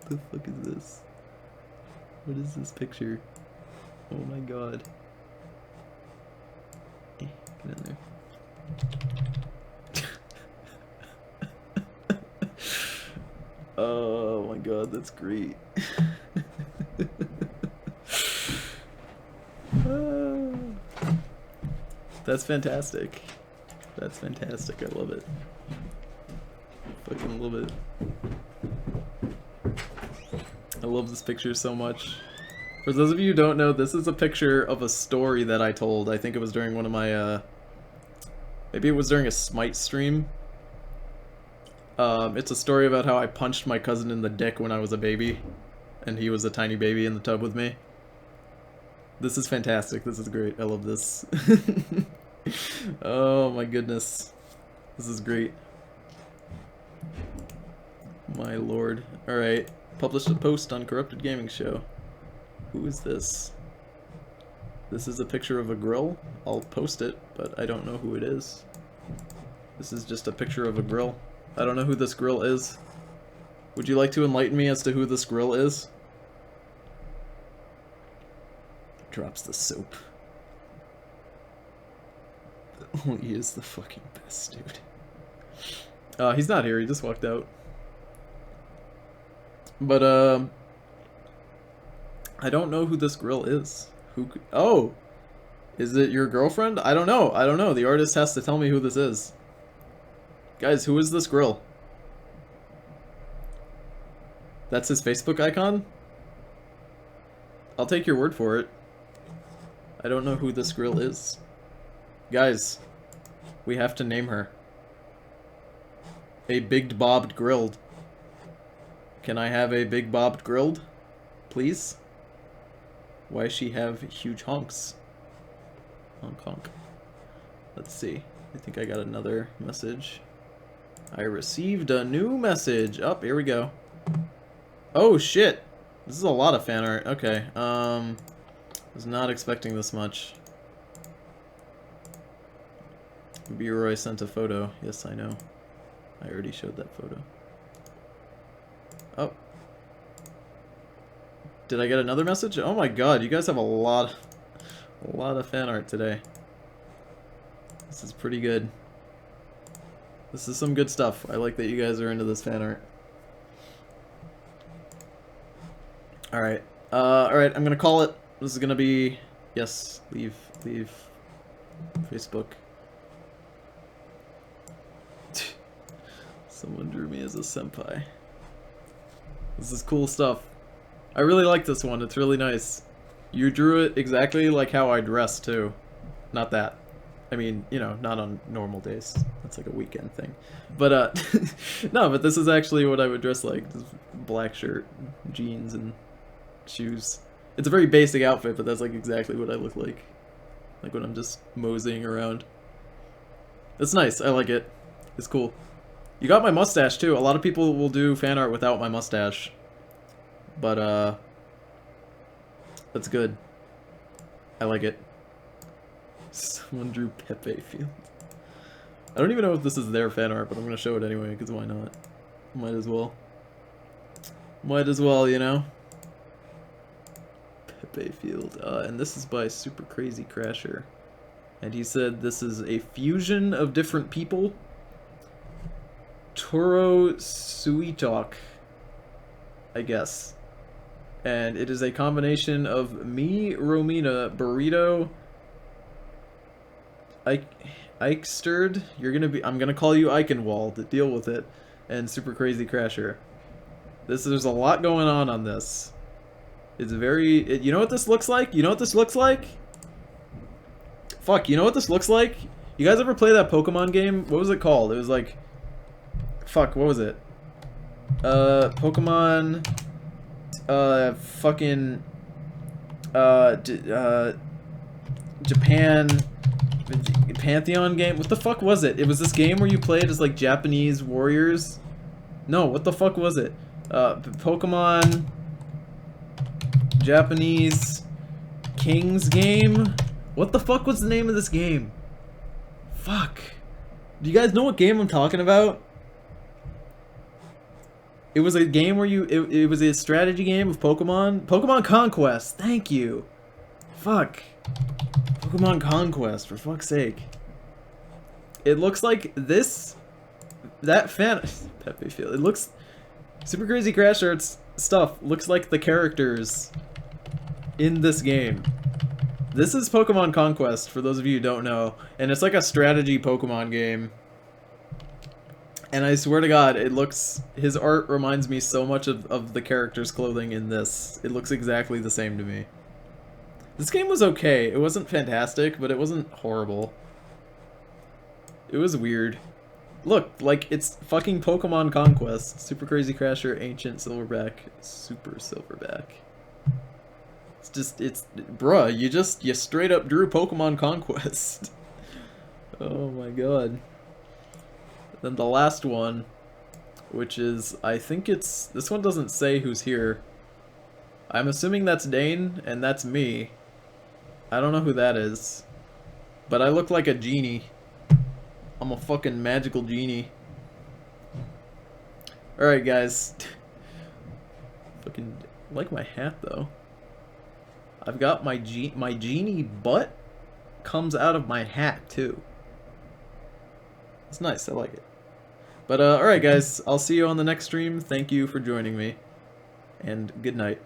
Speaker 1: What the fuck is this? What is this picture? Oh my god. Get in there. Oh my god, that's great. That's fantastic. That's fantastic. I love it. Fucking love it. I love this picture so much. For those of you who don't know, this is a picture of a story that I told. I think it was during one of my, maybe it was during a Smite stream. It's a story about how I punched my cousin in the dick when I was a baby. And he was a tiny baby in the tub with me. This is fantastic. This is great. I love this. Oh my goodness. This is great. My lord. Alright. Published a post on Corrupted Gaming Show. Who is this? This is a picture of a grill. I'll post it, but I don't know who it is. This is just a picture of a grill. I don't know who this grill is. Would you like to enlighten me as to who this grill is? Drops the soap. Oh, he is the fucking best, dude. He's not here, he just walked out. But, I don't know who this grill is. Who could... Oh! Is it your girlfriend? I don't know. I don't know. The artist has to tell me who this is. Guys, who is this grill? That's his Facebook icon? I'll take your word for it. I don't know who this grill is. Guys, we have to name her. A Big Bobbed Grilled. Can I have a Big Bobbed Grilled? Please? Why she have huge honks? Honk honk. Let's see. I think I got another message. I received a new message. Oh, here we go. Oh shit. This is a lot of fan art. Okay. Was not expecting this much. B-Roy sent a photo. Yes, I know. I already showed that photo. Oh. Did I get another message? Oh my god, you guys have a lot of fan art today. This is pretty good. This is some good stuff. I like that you guys are into this fan art. Alright. Alright, I'm gonna call it. This is gonna be... Yes, leave Facebook. Someone drew me as a senpai. This is cool stuff. I really like this one. It's really nice. You drew it exactly like how I dress, too. Not that. I mean, you know, not on normal days. That's like a weekend thing. But, no, but this is actually what I would dress like. Just black shirt, jeans, and shoes. It's a very basic outfit, but that's like exactly what I look like. Like when I'm just moseying around. It's nice. I like it. It's cool. You got my mustache, too. A lot of people will do fan art without my mustache. But, that's good. I like it. Someone drew Pepe Field. I don't even know if this is their fan art, but I'm gonna show it anyway, because why not? Might as well. Might as well, you know? Pepe Field. And this is by Super Crazy Crasher. And he said this is a fusion of different people. Toro Suitok, I guess. And it is a combination of me, Romina, Burrito, Ikesterd. I'm gonna call you Eichenwald to deal with it, and Super Crazy Crasher. There's a lot going on this. It's very. You know what this looks like? You know what this looks like? Fuck. You know what this looks like? You guys ever play that Pokemon game? What was it called? It was like. Fuck. What was it? Pokemon. Fucking Japan Pantheon game. What the fuck was it? It was this game where you played as like Japanese warriors. No, what the fuck was it? Pokemon Japanese Kings game. What the fuck was the name of this game? Fuck. Do you guys know what game I'm talking about? It was a game where you... It was a strategy game of Pokemon. Pokemon Conquest. Thank you. Fuck. Pokemon Conquest, for fuck's sake. It looks like this... That fan... Pepe Field. It looks... Super Crazy Crash Arts stuff looks like the characters in this game. This is Pokemon Conquest, for those of you who don't know. And it's like a strategy Pokemon game. And I swear to God, it looks... His art reminds me so much of the character's clothing in this. It looks exactly the same to me. This game was okay. It wasn't fantastic, but it wasn't horrible. It was weird. Look, like, it's fucking Pokemon Conquest. Super Crazy Crasher, Ancient Silverback, Super Silverback. It's just, it's... Bruh, you straight up drew Pokemon Conquest. Oh my god. Then the last one, which is, I think it's... This one doesn't say who's here. I'm assuming that's Dane, and that's me. I don't know who that is. But I look like a genie. I'm a fucking magical genie. Alright, guys. Fucking... I like my hat, though. I've got my genie butt comes out of my hat, too. It's nice, I like it. But, alright guys, I'll see you on the next stream. Thank you for joining me. And good night.